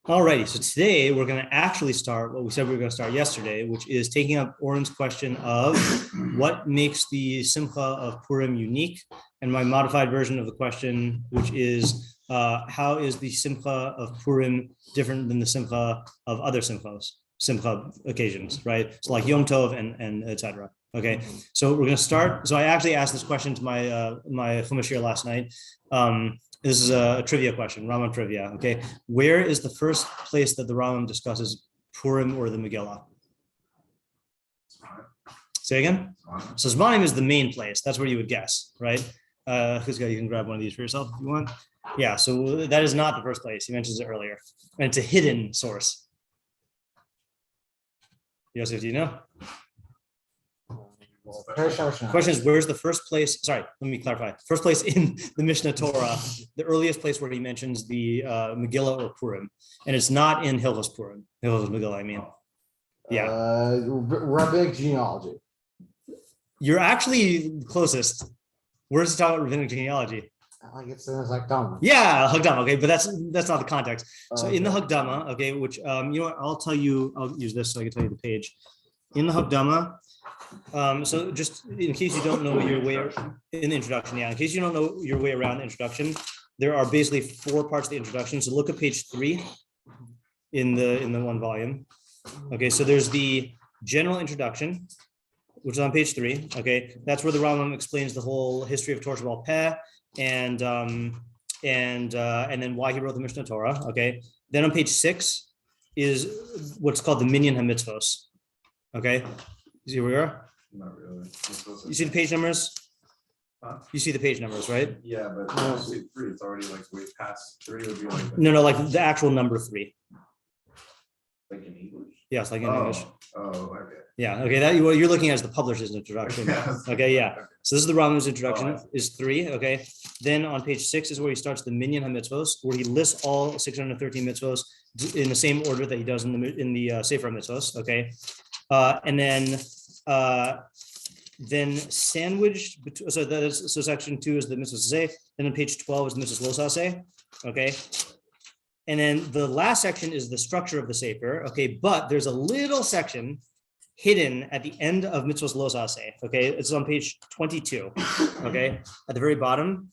Alrighty, so today we're going to actually start what we said we were going to start yesterday, which is taking up Oren's question of what makes the simchah of Purim unique, and my modified version of the question, which is how is the simchah of Purim different than the simchah of other simchah occasions, right? So like Yom Tov and etc. Okay, so we're going to start. So I actually asked this question to my Chumash last night. This is a trivia question, Rambam trivia. Okay, where is the first place that the Rambam discusses Purim or the Megilah? Say again. So Zmnim is the main place. That's where you would guess, right? Who's got? You can grab one of these for yourself if you want. Yeah. So that is not the first place. He mentions it earlier, and it's a hidden source. Yosef, do you know? Question is, where's the first place? Sorry, let me clarify. First place in the Mishnah Torah, the earliest place where he mentions the Megilah or Purim, and it's not in Hilchos Purim. Hilchos Megilah, I mean. Yeah. Rabbinic genealogy. You're actually closest. Where's it talking about rabbinic genealogy? Like it's in his Hakdama. Yeah, Hakdama. Okay, but that's not the context. So in the Hakdama, okay, which you know what? I'll tell you. I'll use this so I can tell you the page. In the Hakdama. So just in case you don't know your way in the introduction, in case you don't know your way around the introduction, there are basically 4 parts of the introduction. So look at page 3 in the one volume. Okay, so there's the general introduction, which is on page 3. Okay, that's where the Rambam explains the whole history of Torah Peh and then why he wrote the Mishnah Torah. Okay, then on page 6 is what's called the Minion HaMitzvos. Okay. You see where we are? Not really. You see the page numbers? Huh? You see the page numbers, right? Yeah, but actually 3, it's already like way past 3 would be like No, like the actual number 3. like in English. Yes, like in English. Oh, okay. Yeah, okay. That what you're looking at is the publisher's introduction. Yes. Okay, yeah. So this is the Rambam's introduction, I see. is 3. Okay. Then on page 6 is where he starts the Minyan HaMitzvos, where he lists all 613 mitzvos in the same order that he does in the Sefer HaMitzvos. Okay. And then sandwiched, so that is, so section 2 is the Mitzvah Saseh, then on page 12 is the Mitzvah Lo Saseh, okay? And then the last section is the structure of the Sefer, okay? But there's a little section hidden at the end of Mitzvah Lo Saseh, okay? It's on page 22, okay? At the very bottom.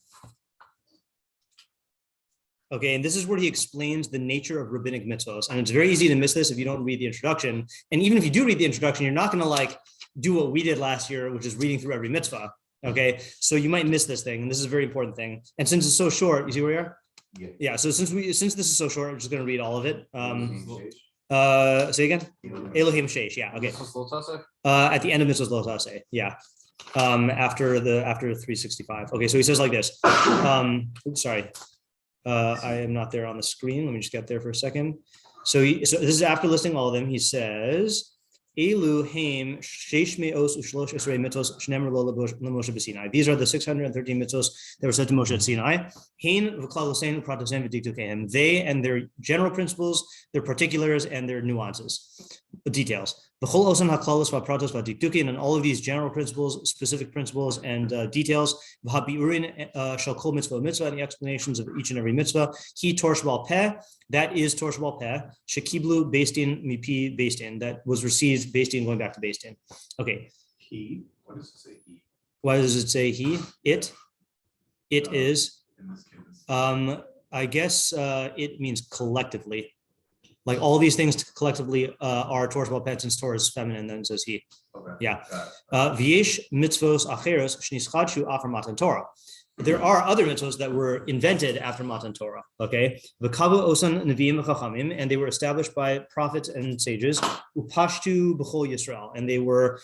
Okay, and this is where he explains the nature of rabbinic mitzvos. And it's very easy to miss this if you don't read the introduction. And even if you do read the introduction, you're not going to like do what we did last year, which is reading through every mitzvah. Okay, so you might miss this thing. And this is a very important thing. And since it's so short, you see where we are? Yeah, so since this is so short, I'm just going to read all of it. Say again? Elohim Sheish, yeah, okay. At the end of Mitzvah Lo Saseh, yeah. After 365. Okay, so he says like this. Sorry. I am not there on the screen. Let me just get there for a second. So this is after listing all of them. He says, Elu Haim Sheish Me'os Ushlosh Esrei Mitzvos Shnemer Lo LeMoshe B'Sinai. These are the 613 mitzvos that were said to Moshe at Sinai. Hain V'Klal Losein U'Pratosein V'Diktukehem. They and their general principles, their particulars, and their nuances, the details. V'Chol Osan HaKlalos V'Pratos V'Diktukein, and all of these general principles, specific principles, and details. V'Habiurin Shal Kol Mitzvah Mitzvah, and the explanations of each and every mitzvah. He Torah Sheba'al Peh. That is Torah Sheba'al Peh. Shekiblu based in Mipi based in, that was received based in going back to based in. Okay. He. What does it say? He. Why does it say he? It. It is. In this case. I guess it means collectively. Like all these things collectively are Torah Sheba'al Peh, since Torah is feminine, then says he. Okay. Yeah. V'yesh mitzvos acheros shnischadshu after Matan Torah. There are other mitzvos that were invented after Matan Torah. Okay. V'kavu osan neviim v'chachamim, and they were established by prophets and sages. Upashtu b'chol Yisrael, and they were.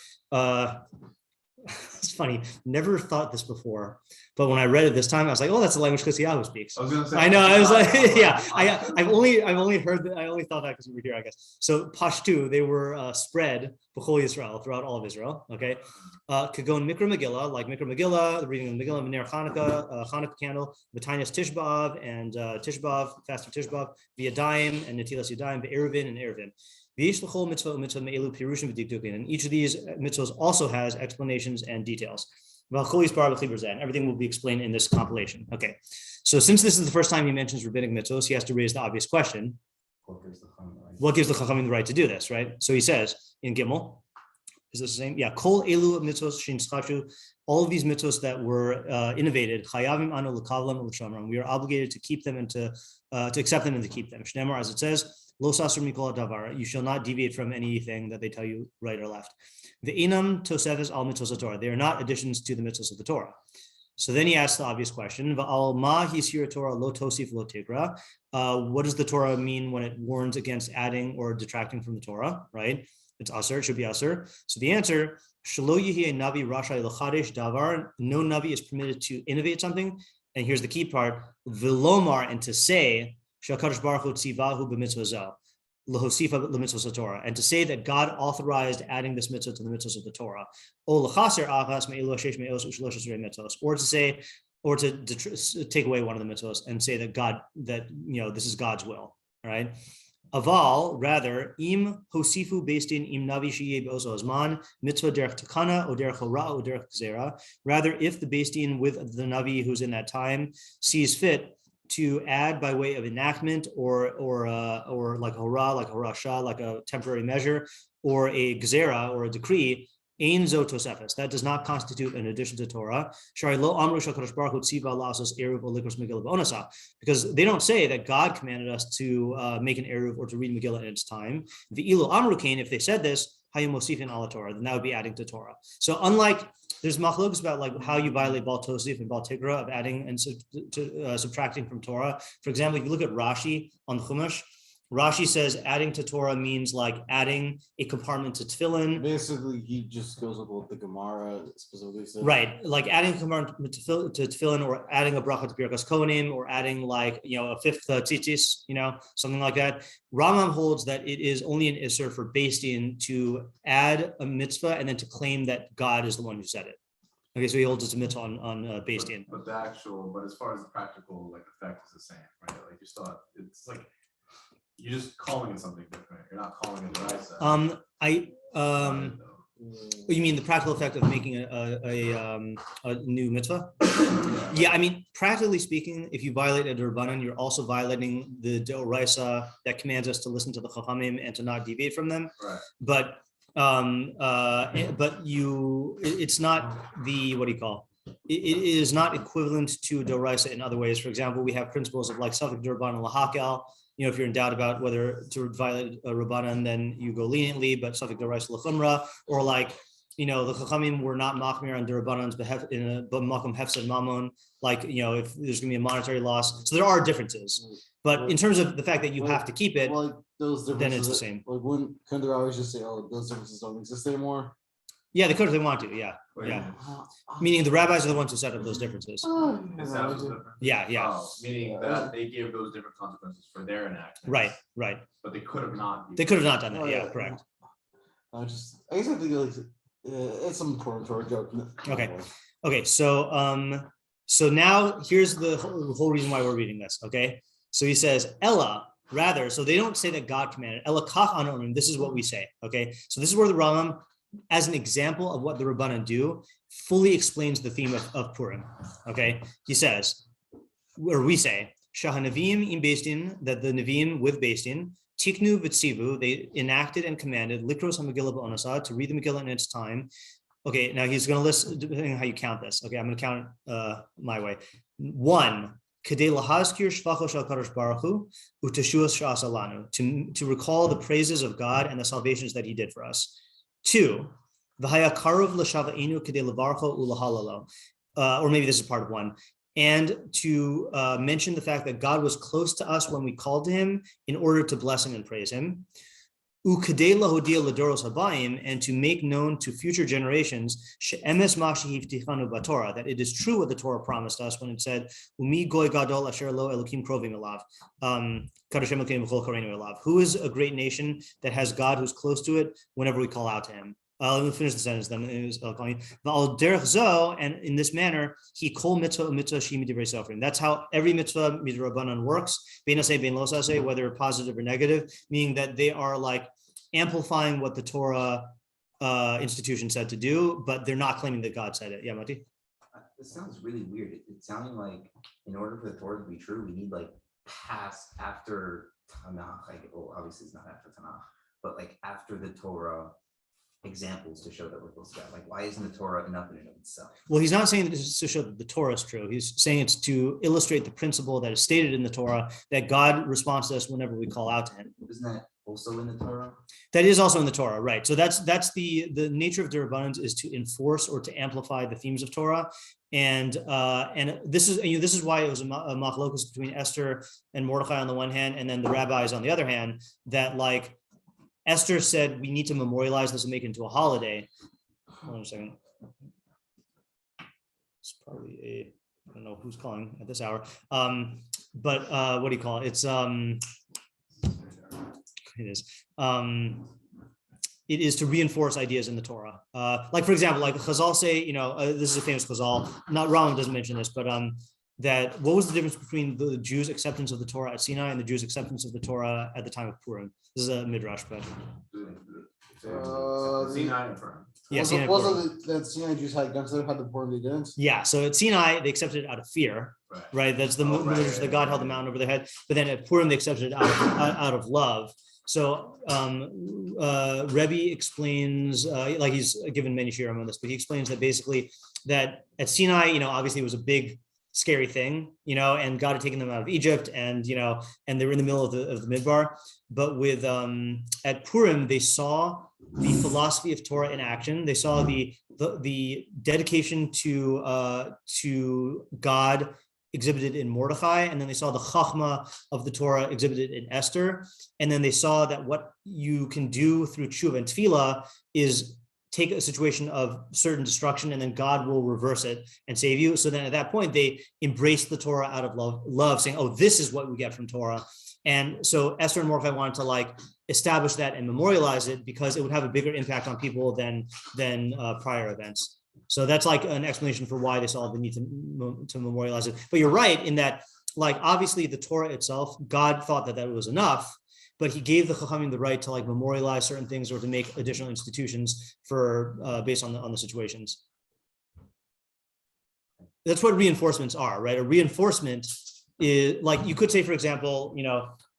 It's funny. Never thought this before, but when I read it this time, I was like, "Oh, that's the language Kosiyahu speaks." I was gonna say. I know. I was like, "Yeah." I've only heard that. I only thought that because we were here, I guess. So Pashtu, they were spread b'chol Yisrael, throughout all of Israel. Okay. Kagon Mikra Megilah, like Mikra Megilah, the reading of Megilah, Mener Hanukkah, Hanukkah candle, B'tanyas Tishbav and Tishbav, fast of Tishbav, V'yadayim and Netilas Yadayim, Be'eruvin and Eruvin. And each of these mitzvahs also has explanations and details. Everything will be explained in this compilation. Okay, so since this is the first time he mentions rabbinic mitzvahs, he has to raise the obvious question: What gives the chachamim the right to do this, right? So he says in Gimel, is this the same? Yeah, kol elu mitzvos shinschashu, all of these mitzvos that were innovated, chayavim anu l'kavlam u'shamram, we are obligated to keep them and to accept them and to keep them. Shnemar, as it says, lo sasur mikol davar, you shall not deviate from anything that they tell you right or left. Ve'inam tosefes al mitzvos Torah, they are not additions to the mitzvos of the Torah. So then he asks the obvious question, Va'al ma hisir Torah lo tosif lo tigra, what does the Torah mean when it warns against adding or detracting from the Torah, right? It's asr, it should be asr. So the answer, shelo yihye navi rashai l'chadesh davar, no navi is permitted to innovate something. And here's the key part, vilomar, and to say, shakadosh baruch hu tzivahu b'mitzvah zeh, l'hosifa l'mitzvah Torah, and to say that God authorized adding this mitzvah to the mitzvahs of the Torah, o l'chaser achas me'elu shesh me'os u'shlosh esrei mitzvos, or to say, or to take away one of the mitzvahs and say that God, that, you know, this is God's will, right? Aval, rather, im hosifu based in im navi shiye be'ozo azman, mitzvah derech takana, or derech hora, or derech gzera. Rather, if the based in with the navi who's in that time sees fit to add by way of enactment or like hora shah, like a temporary measure, or a gzera, or a decree, ein zo tosefes, that does not constitute an addition to Torah. Shari lo amru shakadosh baruch hu tziva la'asos eruv or likros Megilah b'onasa, because they don't say that God commanded us to make an eruv or to read Megilah in its time. V'ilu amru kain, if they said this, hayim mosifin ala Torah, then that would be adding to Torah. So unlike, there's machlokes about like how you violate bal tosif and bal tigra of adding and subtracting from Torah. For example, if you look at Rashi on the Chumash, Rashi says adding to Torah means like adding a compartment to tefillin. Basically, he just goes with what the Gemara specifically says. Right, like adding a compartment to tefillin, or adding a bracha to Birkas Kohanim, or adding like, you know, a fifth tzitzis, you know, something like that. Rambam holds that it is only an isser for based in to add a mitzvah and then to claim that God is the one who said it. Okay, so he holds it's a mitzvah on based in. But as far as the practical like effect is the same, right? Like you still have, it's like you're just calling it something different. You're not calling it right. You mean the practical effect of making a new mitzvah? Yeah, I mean, practically speaking, if you violate a d'Rabbanan, you're also violating the d'oraisa that commands us to listen to the chachamim and to not deviate from them. Right. But it's not the, what do you call? It is not equivalent to d'oraisa in other ways. For example, we have principles of like safek d'Rabbanan lahakel. You know, if you're in doubt about whether to violate a Rabbanan, then you go leniently, but safek d'oraisa l'chumra, or like, you know, the Chachamim were not machmir on d'Rabbanans, but in a makom hefsed mamon, like, you know, if there's gonna be a monetary loss. So there are differences, but in terms of the fact that you have to keep it, like those differences, then it's the same. Like, couldn't they always just say, oh, those differences don't exist anymore? Yeah, they could if they want to, yeah. Yeah. Meaning the rabbis are the ones who set up those differences. Is that what's different? Yeah. Oh, meaning that they give those different consequences for their enactment. Right. But they could have not. They could have not done that. Yeah, correct. I guess I think like it's some important Torah joke. Okay. So now here's the whole reason why we're reading this. Okay. So he says, Ella, rather, so they don't say that God commanded. Ella kach anonim, this is what we say. Okay. So this is where the Rambam, as an example of what the Rabbanan do, fully explains the theme of Purim. Okay, he says, or we say, Shahanavim in Beistin, that the Navim with Beistin, Tiknu v'tzivu, they enacted and commanded Likros HaMegilah b'onasa, to read the Megilah in its time. Okay, now he's going to list, depending on how you count this. Okay, I'm going to count it my way. 1, Kadei lahazkir shvacho shel kadosh baruch hu u'teshuas sha'asa lanu, to recall the praises of God and the salvations that He did for us. 2, v'haya karuv l'shava'inu kadei levarcho u'lahalalo, or maybe this is part of 1, and to mention the fact that God was close to us when we called to Him in order to bless Him and praise Him. U'kadei lahodia l'doros habayim, and to make known to future generations she'emes ma shehivtichanu b'Torah, that it is true what the Torah promised us when it said, "Umi goy gadol asher lo elokim krovim elav, kadosh elokim v'chol kareinu elav." Who is a great nation that has God who's close to it whenever we call out to Him? Let me finish the sentence. Then it was v'al derech zo, and in this manner, he kol mitzvah shimi divrei sofrim. That's how every mitzvah midrabanan works. Bein aseh bein lo aseh, whether positive or negative, meaning that they are like amplifying what the Torah institution said to do, but they're not claiming that God said it. Yeah, Mati? It sounds really weird. It's sounding like in order for the Torah to be true, we need like past, after Tanakh, well, obviously it's not after Tanakh, but like after the Torah, examples to show that we're supposed to get. Like, why isn't the Torah enough in and of itself? Well, he's not saying that this is to show that the Torah is true. He's saying it's to illustrate the principle that is stated in the Torah, that God responds to us whenever we call out to him. Isn't that also in the Torah? That is also in the Torah, right? So that's the nature of D'Rabbanans is to enforce or to amplify the themes of Torah, and this is why it was a machlokes between Esther and Mordechai on the one hand, and then the rabbis on the other hand, that like Esther said we need to memorialize this and make it into a holiday. Hold on a second. It's probably I don't know who's calling at this hour, but what do you call it? It's it is. It is to reinforce ideas in the Torah. Like for example, like Chazal say, this is a famous Chazal. Not Rambam doesn't mention this, but that what was the difference between the Jews' acceptance of the Torah at Sinai and the Jews' acceptance of the Torah at the time of Purim? This is a midrash, but Sinai and Purim. yeah, Sinai. Wasn't that Sinai Jews had guns that had the Purim they didn't? Yeah, so at Sinai they accepted it out of fear, right? That's the midrash that God held the mountain over their head. But then at Purim they accepted it out of love. So Rebbe explains, like he's given many shiurim on this, but he explains that basically that at Sinai, obviously it was a big, scary thing, and God had taken them out of Egypt, and and they were in the middle of the midbar. But with at Purim, they saw the philosophy of Torah in action. They saw the dedication to God exhibited in Mordechai, and then they saw the chachma of the Torah exhibited in Esther, and then they saw that what you can do through tshuva and tefillah is take a situation of certain destruction, and then God will reverse it and save you. So then at that point, they embraced the Torah out of love, saying, "Oh, this is what we get from Torah." And so Esther and Mordechai wanted to establish that and memorialize it because it would have a bigger impact on people than prior events. So that's like an explanation for why they saw the need to memorialize it. But you're right in that, obviously the Torah itself, God thought that was enough, but he gave the Chachamim the right to memorialize certain things or to make additional institutions for based on the situations. That's what reinforcements are, right? A reinforcement is you could say, for example,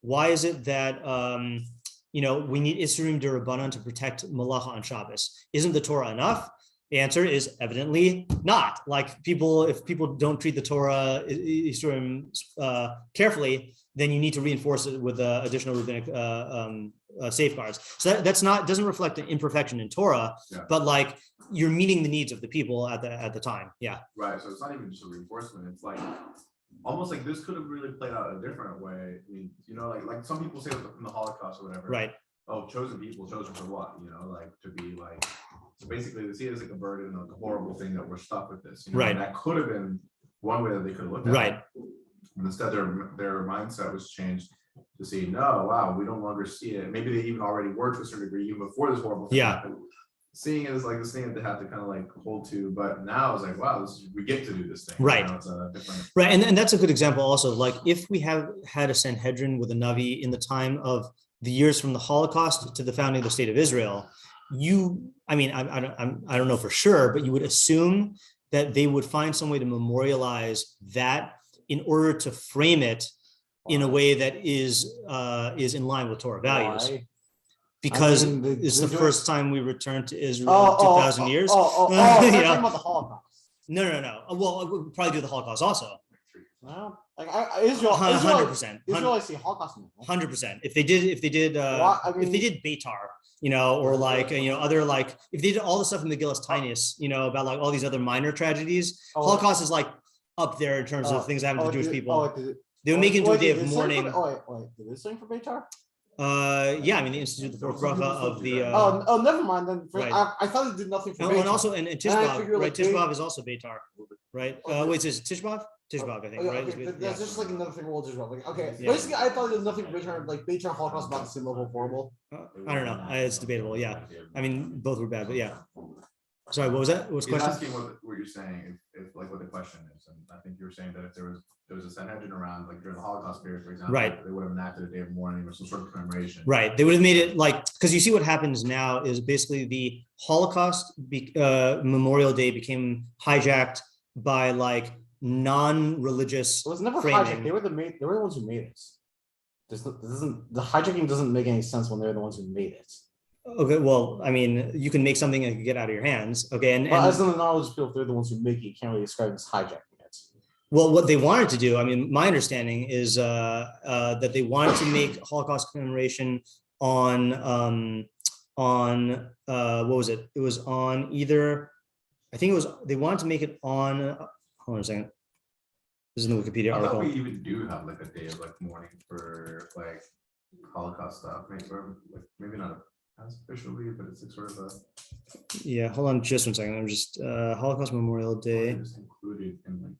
why is it that we need Isurim D'Rabbanan to protect Malacha on Shabbos? Isn't the Torah enough? The answer is evidently not. If people don't treat the Torah Isurim carefully, then you need to reinforce it with additional rabbinic safeguards. So doesn't reflect an imperfection in Torah, but you're meeting the needs of the people at the time. Yeah. Right. So it's not even just a reinforcement. It's almost like this could have really played out a different way. I mean, like some people say from the Holocaust or whatever. Right. Oh, chosen people, chosen for what? To be so basically they see it as a burden, a horrible thing that we're stuck with this. Right. And that could have been one way that they could have looked at right. it. And instead their mindset was changed to see, no, wow, we no longer see it. Maybe they even already were to a certain degree, even before this horrible thing happened. Seeing it as this thing that they have to kind of hold to, but now it's wow, we get to do this thing. Right. It's a different... Right. And that's a good example also. If we have had a Sanhedrin with a Navi in the time of the years from the Holocaust to the founding of the state of Israel, I don't know for sure, but you would assume that they would find some way to memorialize that in order to frame it in a way that is in line with Torah values. Why? Because it's the first time we returned to Israel in 2,000 years. Talking about the Holocaust. No. Well, we'll probably do the Holocaust also. Well, Israel, 100%. Israel, I see Holocaust. 100%. If they did Beitar, or other if they did all the stuff in Megillah's Tinius, about all these other minor tragedies, Holocaust is up there in terms of things that happen to Jewish people. They would make it into a day of mourning. Did they sing for Beitar? They instituted the fourth bracha of the. Never mind then. Right. I thought they did nothing for Beitar. And also, and Tishbav, right? Tishbav is also Beitar, right? Wait, is it Tishbav? Tishbav, I think, right? Okay, that's just another thing we'll just okay. Yeah. Basically, I thought there was nothing Beitar, Beitar and Holocaust about the same level of horrible. I don't know. It's debatable. Yeah. Both were bad, but yeah. Sorry, what was that? What was the question? Asking what you're saying, if what the question is, and I think you were saying that if there was a Sanhedrin around, during the Holocaust period, for example, right, they would have enacted a day of mourning or some sort of commemoration. Right, they would have made it because you see what happens now is basically the Holocaust Memorial Day became hijacked by non-religious. It was never framing. hijacked. They were the ones who made it. the hijacking doesn't make any sense when they're the ones who made it. Okay, well, I mean, you can make something that can get out of your hands. Okay, and as in the knowledge field, if they're the ones who make it, you can't really describe it as hijacking it. Well, what they wanted to do, I mean, my understanding is that they wanted to make Holocaust commemoration on what was it? It was on either, I think it was, they wanted to make it on, hold on a second. This is in the Wikipedia I article. thought we even do have like a day of like mourning for like Holocaust stuff. Maybe not as officially, but it's like sort of a. Yeah, hold on just 1 second. I'm just Holocaust Memorial Day. Just included in like.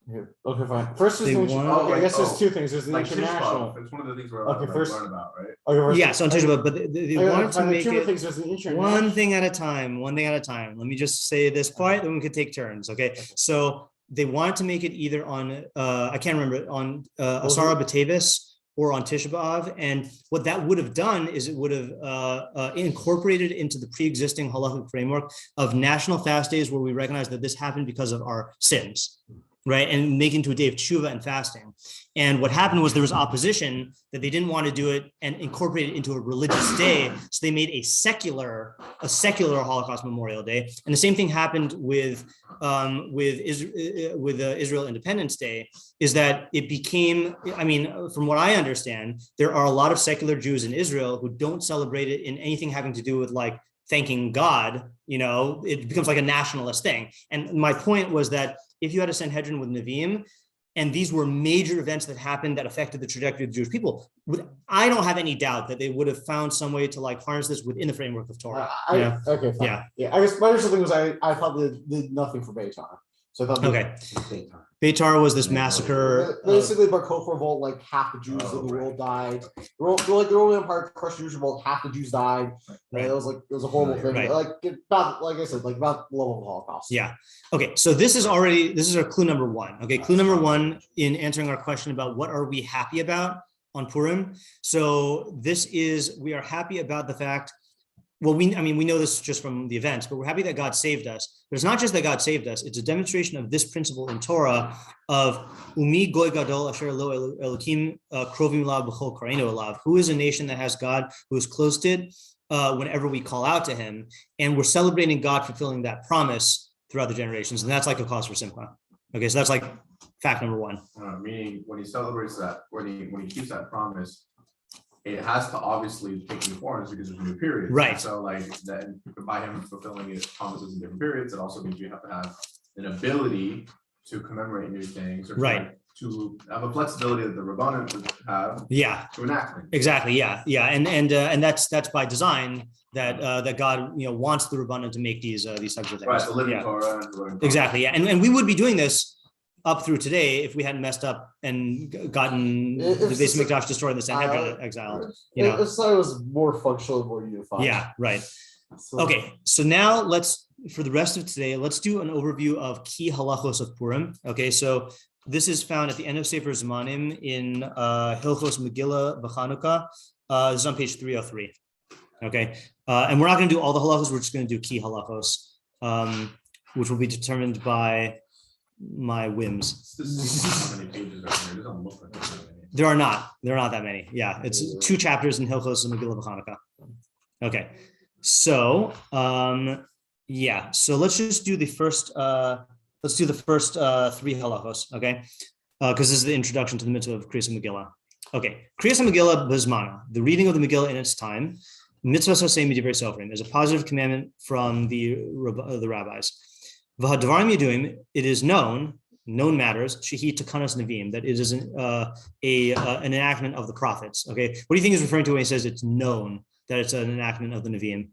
Yeah. Okay, fine. First, I guess there's two things. There's the like international. It's one of the things we're allowed to learn about, right? Okay, yeah, so on Tisha B'Av, but they wanted to make it things, one thing at a time. One thing at a time. Let me just say this part, then we could take turns. Okay, so they wanted to make it either on I can't remember, on Asara B'Tevis or on Tisha B'Av, and what that would have done is it would have incorporated into the pre-existing halachic framework of national fast days where we recognize that this happened because of our sins. Right, and make into a day of tshuva and fasting. And what happened was there was opposition that they didn't want to do it and incorporate it into a religious day. So they made a secular Holocaust Memorial Day. And the same thing happened with Israel Independence Day, is that it became, I mean, from what I understand, there are a lot of secular Jews in Israel who don't celebrate it in anything having to do with like thanking God. You know, it becomes like a nationalist thing. And my point was that if you had a Sanhedrin with Nevi'im, and these were major events that happened that affected the trajectory of the Jewish people, I don't have any doubt that they would have found some way to like harness this within the framework of Torah. Okay, fine. Yeah. I guess my initial thing was I thought they did nothing for Beitar. So I thought Beitar was this massacre. Basically, Bar Kokhba revolt, like half the Jews of the world died. The Roman Empire crushed the Jewish revolt, half the Jews died. Right. It was a horrible thing. Right. Like I said, about the level of the Holocaust. Yeah. Okay. So this is our clue number one. Okay. Clue number one in answering our question about what are we happy about on Purim. So we are happy about the fact. Well, we know this just from the events, but we're happy that God saved us. But it's not just that God saved us; it's a demonstration of this principle in Torah of Umi Goy Gadol Asher Lo Elokim Krovim Lav B'Chol Kareinu Elav. Who is a nation that has God, who is close to it whenever we call out to Him, and we're celebrating God fulfilling that promise throughout the generations, and that's like a cause for simchah. Okay, so that's like fact number one. Meaning, when He celebrates that, when he keeps that promise, it has to obviously take new forms because there's new periods. Right. And so like that by Him fulfilling His promises in different periods, it also means you have to have an ability to commemorate new things, or to have a flexibility that the Rabbanim would have. Yeah. To enact things. Exactly. Yeah. And that's by design that God wants the Rabbanim to make these types of things. Right. The living Torah and the living Torah. Exactly. Yeah. And we would be doing this up through today if we hadn't messed up and gotten the Beis Mikdash destroyed in the Sanhedrin exile. It was more functional, more unified. Yeah, right. Okay, so now for the rest of today, let's do an overview of key halachos of Purim. Okay, so this is found at the end of Sefer Zmanim in Hilchos Megilah וחנוכה. This is on page 303. Okay, and we're not going to do all the halachos. We're just going to do key halachos, which will be determined by my whims. There are not that many. Yeah, it's 2 chapters in Hilchos and Megilah וחנוכה. Okay, so so let's just do the first. Let's do the first 3 halachos, okay? Because this is the introduction to the mitzvah of Kriyas Megillah. Okay, Kriyas Megillah b'zmana, the reading of the Megillah in its time. Mitzvah saseh midivrei sofrim is a positive commandment from the rabbis. V'hadvarim yaduim, it is known matters, shehi takanas neviim, that it is an enactment of the prophets. Okay, what do you think he's referring to when he says it's known that it's an enactment of the neviim?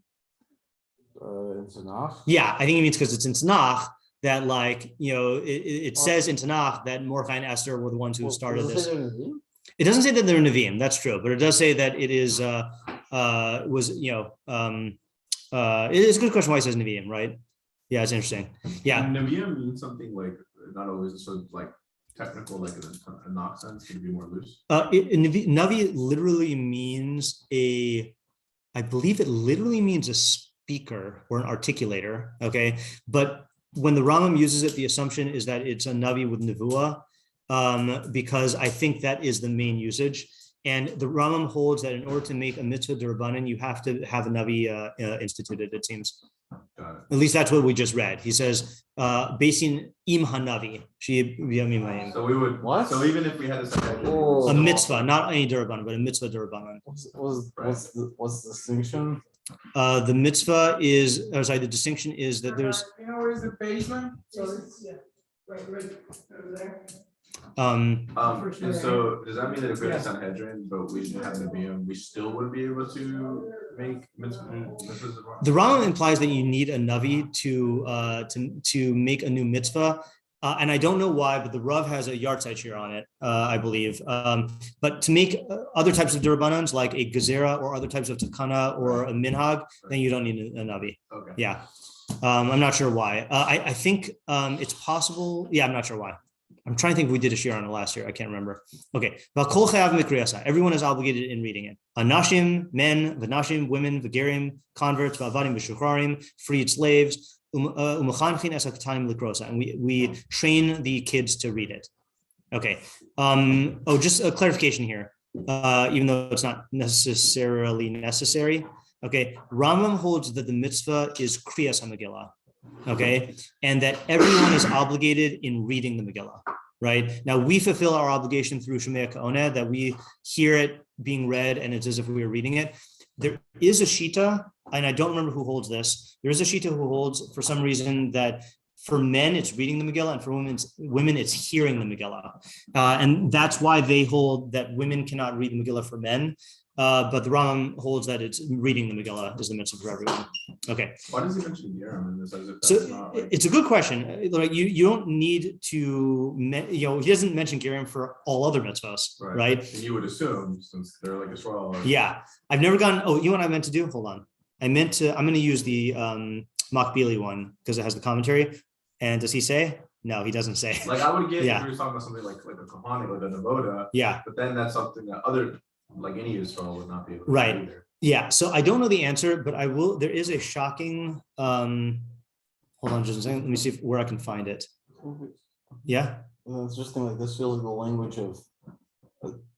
In Tanakh? Yeah, I think he means because it's in Tanakh that, like, it says in Tanakh that Mordechai and Esther were the ones who started this. It doesn't say that they're neviim, that's true, but it does say that it is it is a good question why it says neviim, right? Yeah, it's interesting. Yeah. Nevi'im means something like not always so like technical, like in a knock sense, can it be more loose? Navi literally means I believe it literally means a speaker or an articulator. Okay, but when the Rambam uses it, the assumption is that it's a navi with nevuah. because I think that is the main usage. And the Rambam holds that in order to make a mitzvah d'Rabbanan, you have to have a Navi instituted, it seems. Got it. At least that's what we just read. He says, Basin im hanavi. So we would, What? so even if we had A mitzvah, not any d'Rabbanan, but a mitzvah d'Rabbanan. What's the distinction? The mitzvah is, the distinction is that there's. You know where's the basement? Right over there. And so does that mean that if we had a Sanhedrin, but we didn't have the iyun, we still would be able to make mitzvahs? The Rambam implies that you need a navi to make a new mitzvah, and I don't know why, but the Rav has a yahrzeit here on it, I believe. But to make other types of d'Rabbanans, like a gezerah or other types of takana or a minhag, then you don't need a navi. Okay. Yeah, I'm not sure why. I think it's possible. Yeah, I'm not sure why. I'm trying to think if we did a shiur on it last year. I can't remember. Okay. Everyone is obligated in reading it. Anashim, men, v'nashim, women, v'gerim, converts, v'avadim, v'shukrarim, freed slaves, and we train the kids to read it. Okay. Just a clarification here, even though it's not necessarily necessary. Okay. Rambam holds that the mitzvah is kriyas ha-Megilah. Okay, and that everyone is obligated in reading the Megilah, right? Now we fulfill our obligation through Shemaya Ka'oneh, that we hear it being read and it's as if we were reading it. There is a shita, and I don't remember who holds this. There is a shita who holds, for some reason, that for men it's reading the Megilah, and for women it's hearing the Megilah, and that's why they hold that women cannot read the Megilah for men. But the Rambam holds that it's reading the Megilah is the mitzvah for everyone. Okay. Why does he mention Yerim in this? As if that's So not like... it's a good question. Like you don't need to, he doesn't mention Gerim for all other mitzvahs, right? And you would assume, since they're like a 12. Yeah, I've never gone. Oh, you know what I meant to do? Hold on. I'm going to use the Makbili one because it has the commentary. And does he say? No, he doesn't say. Like I would get Yeah. if we were talking about something like a Kohani, like a Navoda. Yeah. But then that's something that other, like any Yisrael would not be able to Right. do either. Yeah, so I don't know the answer, but I will. There is a shocking. Hold on just a second. Let me see where I can find it. Yeah. It's just like this feels like the language of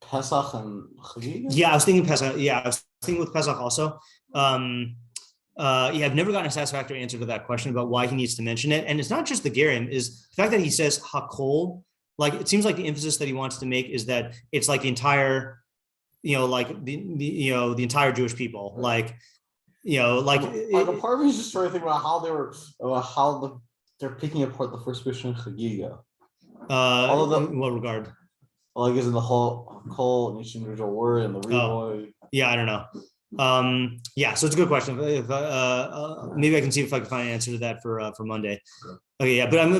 Pesach and Chagiga. Yeah, I was thinking Pesach. Yeah, I was thinking with Pesach also. I've never gotten a satisfactory answer to that question about why he needs to mention it. And it's not just the Gerim, is the fact that he says Hakol. Like it seems like the emphasis that he wants to make is that it's like the entire. Like the entire Jewish people, like a part of me is just trying to think about how they're picking apart the first Mishnah in Chagiga. In what regard? Well, I guess in the whole each individual word and the reboy. Yeah, I don't know. Yeah, so it's a good question. If maybe I can see if I can find an answer to that for Monday. Sure. Okay, yeah, but I'm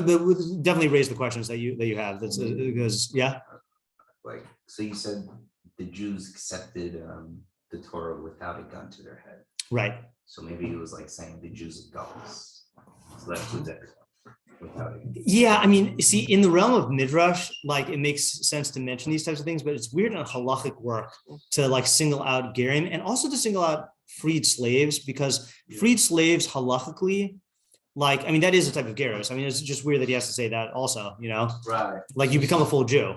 definitely raise the questions that you have. That's because Like so, you said the Jews accepted the Torah without a gun to their head. Right. So maybe it was like saying the Jews are gods. So that includes everyone. Without a gun. Yeah, I mean, see, in the realm of Midrash, like it makes sense to mention these types of things, but it's weird in halachic work to like single out Gerim and also to single out freed slaves, because freed slaves halachically, like, I mean, that is a type of Geros. I mean, it's just weird that he has to say that also, Right. like you become a full Jew.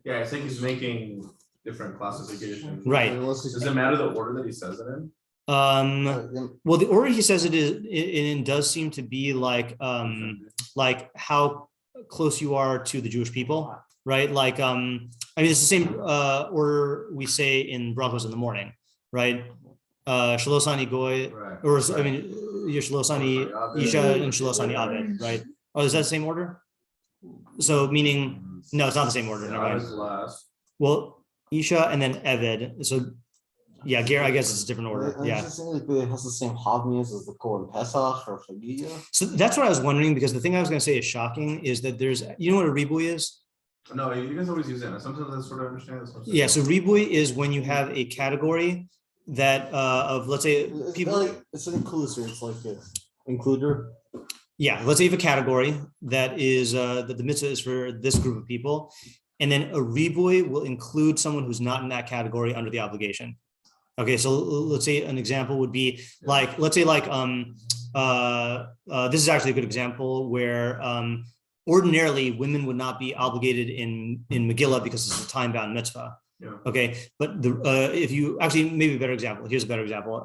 Yeah, I think he's making different classifications. Right. Does it matter the order that he says it in? Well, the order he says it in does seem to be like how close you are to the Jewish people, right? Like, I mean, it's the same order we say in brachos in the morning, right? Shalosani goy, Right. or I mean, Shalosani isha and Shalosani aved, right? Oh, is that the same order? So meaning, no, it's not the same order. Never mind. Last. Well, isha and then eved. So yeah, Ger, I guess it's a different order. Yeah. It has the same havmias as the Kohen Pesach or Chagiga. So that's what I was wondering, because the thing I was going to say is shocking is that there's, you know what a ribuy is? No, you guys always use it. Sometimes I sort of understand this. Yeah, so ribuy is when you have a category that of, let's say, people. It's an inclusive. It's like an includer. Yeah, let's say you have a category that is that the mitzvah is for this group of people, and then a ribuy will include someone who's not in that category under the obligation. Okay, so let's say an example would be like, let's say like this is actually a good example where ordinarily women would not be obligated in Megilah because it's a time-bound mitzvah. Yeah. Okay, but if you actually, maybe a better example. Here's a better example.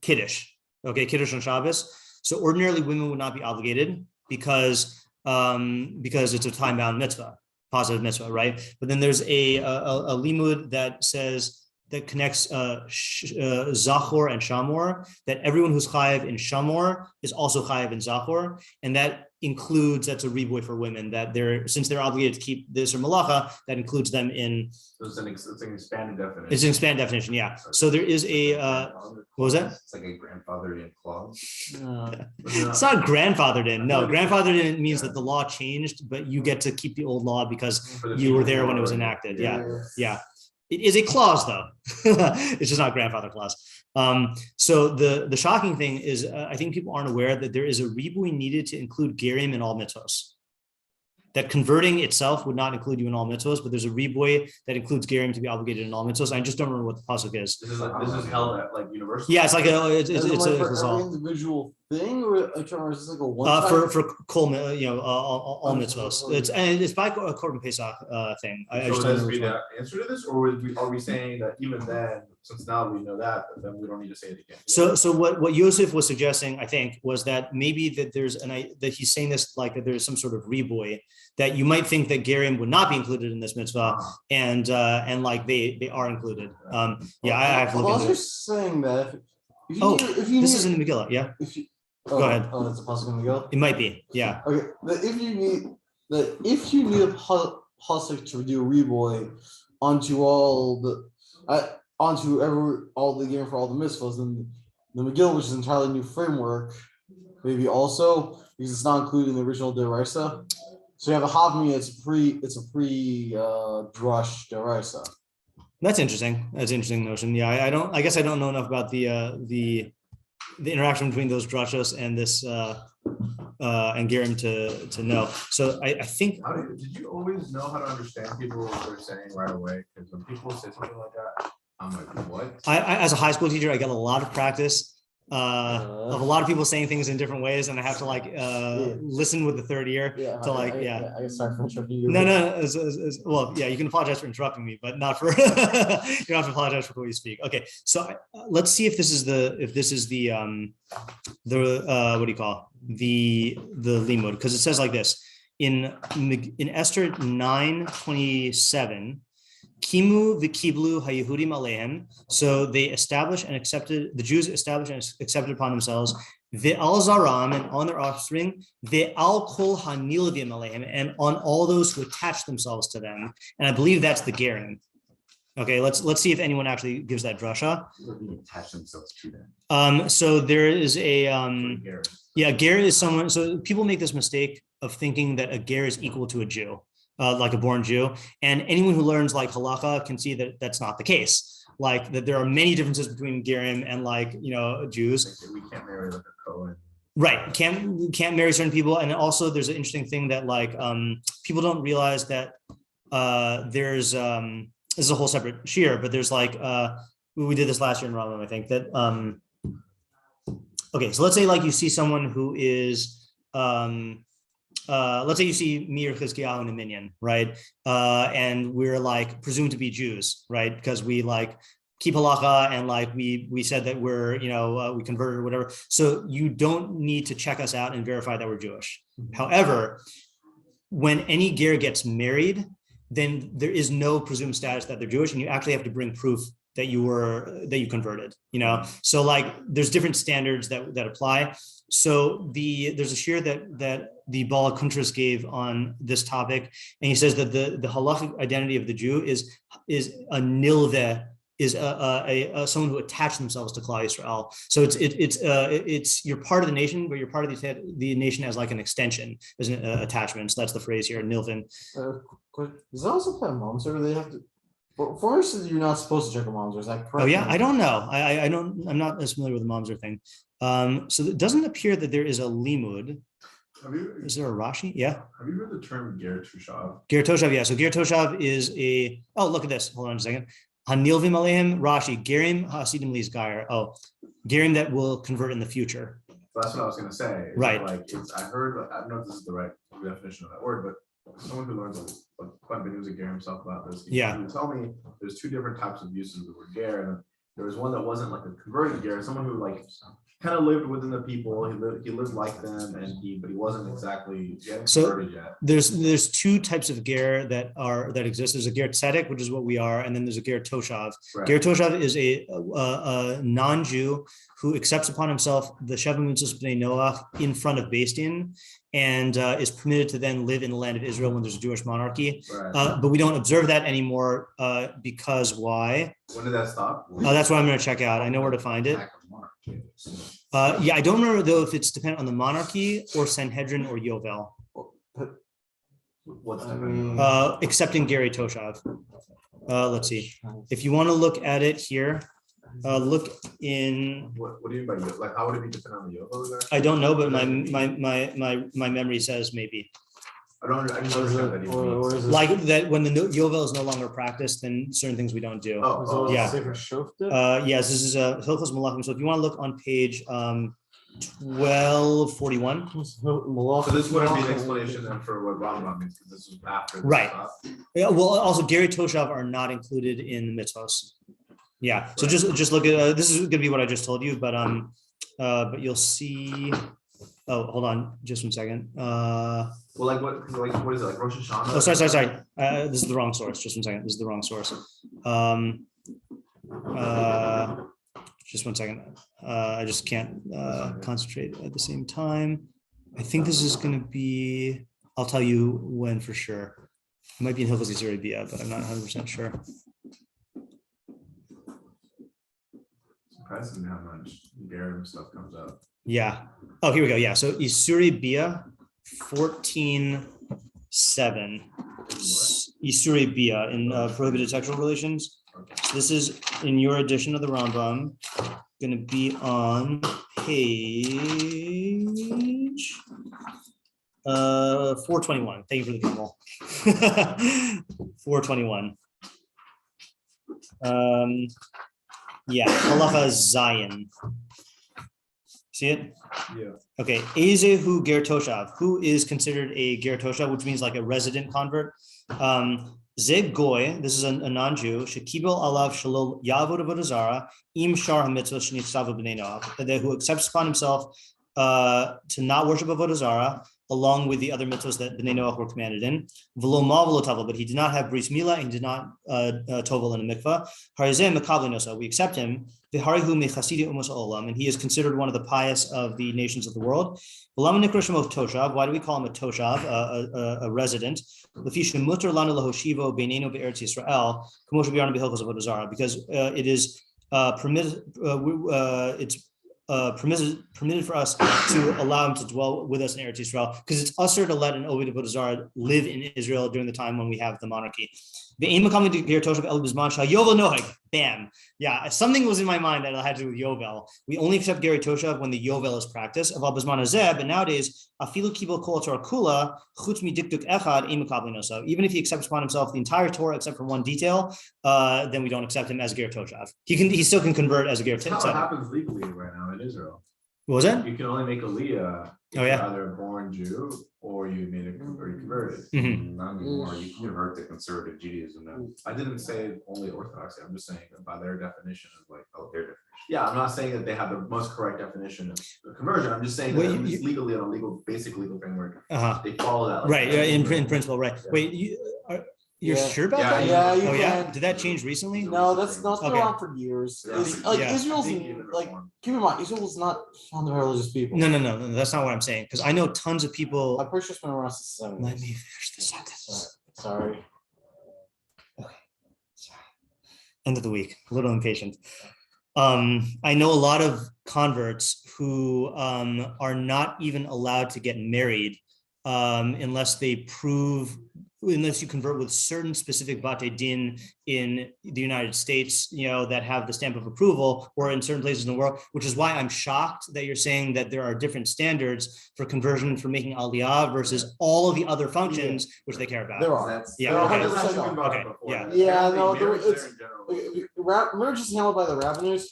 Kiddush. Okay, Kiddush on Shabbos. So ordinarily women would not be obligated because it's a time-bound mitzvah, positive mitzvah, right? But then there's a limud that says that connects Zachor and Shamor, that everyone who's chayiv in Shamor is also chayiv in Zachor, and that's a riboy for women, that since they're obligated to keep this or malacha, that includes them in. So it's an expanded definition. It's an expanded definition, yeah. So there is what was that? It's like a grandfathered in clause. It's not grandfathered in. No, grandfathered in means that the law changed, but you get to keep the old law because you were there when it was enacted. Yeah. It is a clause, though. It's just not grandfather clause. So the shocking thing is, I think people aren't aware that there is a ribui needed to include gerim in all mitzvos. That converting itself would not include you in all mitzvos, but there's a ribui that includes gerim to be obligated in all mitzvos. I just don't remember what the pasuk is. This is held at like university. Yeah, it's like it's every individual thing, or is this like a one for kol, all mitzvos. It's by a Korban Pesach thing. I just would don't this be know. the answer to this, or are we saying that even then, since now we know that, then we don't need to say it again? So what Yosef was suggesting, I think, was that maybe that that he's saying this like that there's some sort of ribui, that you might think that gerim would not be included in this mitzvah, and like they are included. I have to look into it. just saying that. This is in the Megilah, yeah. Go ahead. Oh, that's a pasuk in Megilah. It might be, yeah. Okay, if you need a pasuk to do a reboy onto all the gear for all the mitzvahs, then the Megilah, which is an entirely new framework, maybe also because it's not included in the original deraisa. So you have a havmi. It's a pre drush deraisa. That's interesting. That's an interesting notion. Yeah, I guess I don't know enough about the interaction between those drashos and this and gerim to know. So I think. Did you always know how to understand people what they're saying right away? Because when people say something like that, I'm like, what? I as a high school teacher, I got a lot of practice of a lot of people saying things in different ways, and I have to listen with the third ear to I sorry for interrupting you. No. Well, yeah, you can apologize for interrupting me, but not for you don't have to apologize for the way you speak. Okay, so let's see if this is the what do you call the limud, because it says like this in Esther 9:27. Kimu v'kiblu haYehudim alehem. So they established and accepted, the Jews established and accepted upon themselves, ve'al zaram, and on their offspring, ve'al kol hanilvim alehem, and on all those who attach themselves to them. And I believe that's the gerim. Okay, let's see if anyone actually gives that drasha. Attach themselves to them. So there is a ger is someone. So people make this mistake of thinking that a ger is equal to a Jew. Like a born Jew, and anyone who learns like halakha can see that that's not the case. Like that there are many differences between gerim and Jews. We can't marry like a Kohen. Right, can't marry certain people, and also there's an interesting thing that people don't realize that there's this is a whole separate shiur, but there's we did this last year in Rambam, I think that okay, so let's say you see someone who is let's say you see me or Chizkiyahu and a minion, right? And we're presumed to be Jews, right? Because we keep halacha and we said that we're, we converted or whatever. So you don't need to check us out and verify that we're Jewish. However, when any ger gets married, then there is no presumed status that they're Jewish, and you actually have to bring proof that you converted, So there's different standards that apply. So there's a shiur that the Baal Kuntras gave on this topic, and he says that the halachic identity of the Jew is a nilveh, is a someone who attached themselves to Klal Yisrael. So it's you're part of the nation, but you're part of the nation as an extension, as an attachment. So that's the phrase here, nilvin. Does that also apply to moms, or do they have to? For instance, you're not supposed to check a mom's, is that correct? Oh yeah, I don't know. I'm not as familiar with the mom's thing. So it doesn't appear that there is a limud. Is there a Rashi? Yeah. Have you heard the term ger toshav? Ger toshav, yeah. So ger toshav is a. Oh, look at this. Hold on a second. Hanilvim alehem Rashi gerim hasidim lis gayer. Oh, gerim that will convert in the future. That's what I was gonna say. Is Right. Like I heard. I don't know if this is the right definition of that word, but someone who learns quite a bit, he was a ger himself about this. He would tell me there's two different types of uses of the word ger, and there was one that wasn't like a converted ger, someone who like kind of lived within the people. He lived like them, but he wasn't exactly converted yet. There's two types of ger that exist. There's a ger tzedek, which is what we are, and then there's a ger toshav. Right. Ger toshav is a non-Jew who accepts upon himself the Sheva mitzvos b'nei Noach in front of Beis Din, and is permitted to then live in the land of Israel when there's a Jewish monarchy. Right. But we don't observe that anymore because why? When did that stop? That's what I'm going to check out. I know where to find it. Yeah, I don't remember though if it's dependent on the monarchy or Sanhedrin or Yovel. What's Accepting Gary Toshav. Let's see. If you want to look at it here, look in. What do you mean by Yovel? Like, how would it be dependent on the Yovel? I don't know, but my memory says maybe. I don't understand that even. Like that when the Yovel is no longer practiced, then certain things we don't do. Yeah. Yes, this is a Hilchos Malachim. So if you want to look on page 1241. So this wouldn't be an explanation then for what Rambam means, because this is after. Right. Yeah. Well, also Gary Toshav are not included in the mitzvos. Yeah. So just look at this is going to be what I just told you, but you'll see. Oh, hold on, just 1 second. Well, what is it, like Rosh Hashanah? Oh, sorry. This is the wrong source. Just 1 second. This is the wrong source. Just 1 second. I just can't concentrate at the same time. I think this is going to be. I'll tell you when for sure. It might be in Hilchos Isory Biya, but I'm not 100% sure. Surprising how much Garrett stuff comes up. Yeah. Oh, here we go. Yeah. So Isory Biya 14:7. Isory Biya in prohibited sexual relations. So this is in your edition of the Rambam. Going to be on page 421. Thank you for the drum roll. 421. Yeah. Halacha Zion. See it? Yeah. Okay. Ezehu ger toshav. Who is considered a ger toshav, which means like a resident convert? Zeg goy. This is a non-Jew. Shekibel alav shalol yavod avodah zara im shar hamitzvot shenitzavu b'nei noach. Who accepts upon himself to not worship avodah zara, along with the other mitzvahs that Bnei Noach were commanded in. V'lo ma v'lo tavel, but he did not have bris milah and did not tovel in a mikvah. Harizeh mekabel nosa. We accept him. V'harihu mechasidi umos olam, and he is considered one of the pious of the nations of the world. V'lama nikra shemo toshav. Why do we call him a toshav, a resident? L'fi shemutar lanu lahoshivo beinenu be'eretz Yisrael k'mo shebiarnu b'hilchos avodah zara, because it is permitted. Permitted for us to allow him to dwell with us in Eretz Yisrael, because it's usher to let an Ovid avodah zara live in Israel during the time when we have the monarchy. Bam. Yeah, something was in my mind that I had to do with Yovel. We only accept Geri Toshav when the Yovel is practiced. But nowadays, even if he accepts upon himself the entire Torah except for one detail, then we don't accept him as Geri Toshav. He still can convert as a Geri Toshav. That's how it happens legally right now in Israel. What was that? You can only make aliyah if you're either a born Jew or you converted. Mm-hmm. Not anymore. You can convert to conservative Judaism now. I didn't say only Orthodoxy. I'm just saying by their definition of like, Their definition. yeah, I'm not saying that they have the most correct definition of conversion. I'm just saying that it's legally on a basic legal framework. They follow that. Like, right. In principle. Right. Yeah. Wait, you're sure about that? Yeah. You can. Yeah. Did that change recently? No, that's been around for years. Yeah. Israel's like. Keep in mind, Israel was not founded by religious people. No. That's not what I'm saying. Because I know tons of people. I'm pretty sure it's been around since the 70s. Let me finish the sentence. Sorry. Okay. Sorry. End of the week. A little impatient. I know a lot of converts who are not even allowed to get married unless you convert with certain specific bate din in the United States, that have the stamp of approval, or in certain places in the world, which is why I'm shocked that you're saying that there are different standards for conversion, for making aliyah versus all of the other functions which they care about. There are. Marriage is handled by the rabbinus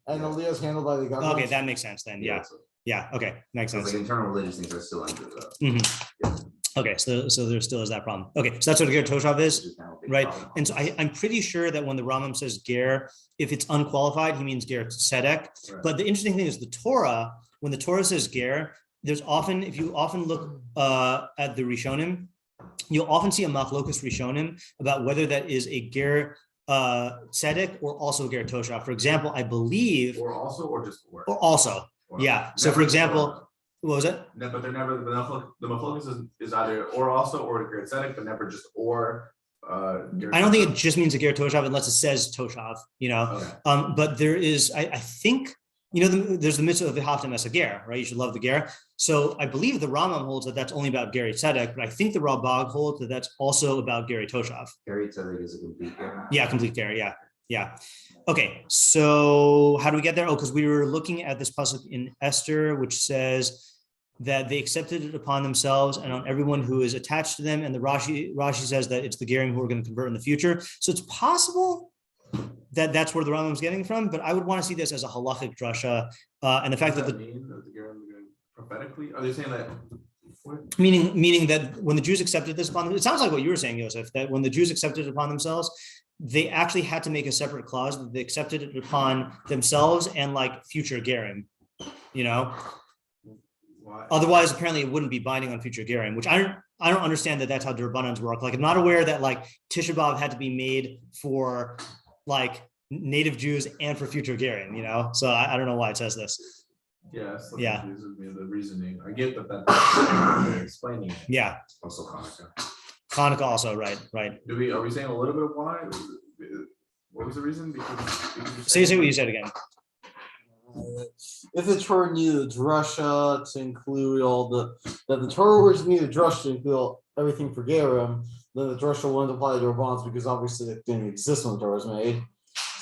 and aliyah is handled by the government. Okay, that makes sense then. Yeah. Yeah. Okay. Makes So sense. like internal religious things are still under the. Mhm. Okay. So there still is that problem. Okay. So that's what a ger toshav which is. is now a big Right. problem. And so I'm pretty sure that when the Rambam says ger, if it's unqualified, he means ger tzedek. Right. But the interesting thing is the Torah, when the Torah says ger, there's often, if you often look at the Rishonim, you'll often see a machlokus Rishonim about whether that is a ger tzedek or also ger toshav. For example, I believe, Or also, or just or. or also, Or. yeah. So for Never example, what was it? No, but they're never, the machlokus is either or also or ger tzedek, but never just or. I don't think it just means a ger toshav unless it says toshav, you know. Okay. But there is, I think, you know, there's the mitzvah of the haftam as a ger, right? You should love the ger. So I believe the Rambam holds that that's only about geri tzedek, but I think the Rabag holds that that's also about geri toshav. Gary tzedek is a complete ger. Yeah, complete geri. Yeah, yeah. Okay, so how do we get there? Oh, because we were looking at this pasuk in Esther, which says that they accepted it upon themselves and on everyone who is attached to them. And the Rashi says that it's the gerim who are going to convert in the future. So it's possible that that's where the Rambam's getting from, but I would want to see this as a halachic drasha, and the fact Does that that mean that the gerim prophetically, are they saying that? meaning that when the Jews accepted this upon them, it sounds like what you were saying, Yosef, that when the Jews accepted it upon themselves, they actually had to make a separate clause that they accepted it upon themselves and like future gerim, you know. Why? Otherwise, apparently, it wouldn't be binding on future gerim, which I don't understand that that's how Durbanans work. Like, I'm not aware that like Tisha B'av had to be made for like native Jews and for future gerim, you know. So I don't know why it says this. Yeah, so Yeah. confuses me, the reasoning. I get that that's explaining it. Yeah, Also Hanukkah. Hanukkah also, right. Are we saying a little bit of why? What was the reason? Because Say what you said again. If the Torah needed a drasha to include that the Torah was needed a drasha to include everything for Gerim, then the drasha wouldn't apply to the bonds because obviously it didn't exist when the Torah was made.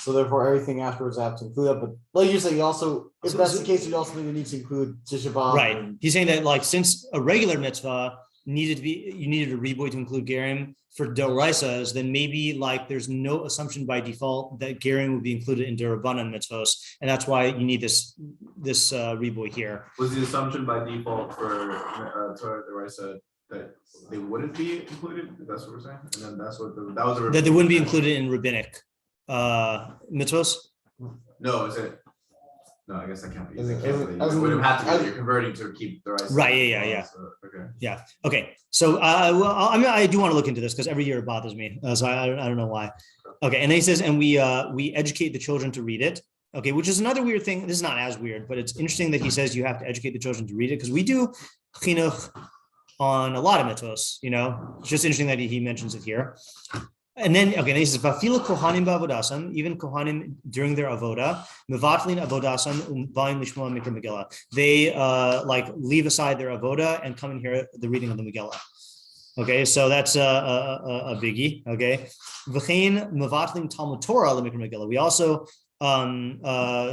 So therefore, everything afterwards I have to include that. But like you say, you also, if that's the case, you also need to include Tisha B'av. Right. and- He's saying that like since a regular mitzvah you needed a riboy to include gerim for doraisas, then maybe like there's no assumption by default that gerim would be included in derabanan mitzvos, and that's why you need this riboy here. was the assumption by default for Torah Deraisa that they wouldn't be included? That's what we're saying, and then that's what that was That they wouldn't be included in rabbinic mitzvos. No, is it? No, I guess that can't be. As in- It would have had to be. You're converting to keep the rice. Right, yeah. So, okay. Yeah. Okay. So, well, I mean, I do want to look into this because every year it bothers me. So I don't know why. Okay. And then he says, and we educate the children to read it. Okay, which is another weird thing. This is not as weird, but it's interesting that he says you have to educate the children to read it because we do chinuch on a lot of mitzvos. You know, it's just interesting that he mentions it here. And then, okay, then he says, "Vafilu kohanim ba'avodasam," even kohanim during their avoda, mevatlin avodasam ba'im lishmoa mikra Megilah. They like leave aside their avoda and come and hear the reading of the Megilah. Okay, so that's a biggie. Okay, v'chein mevatlin Talmud Torah lemikra Megilah. We also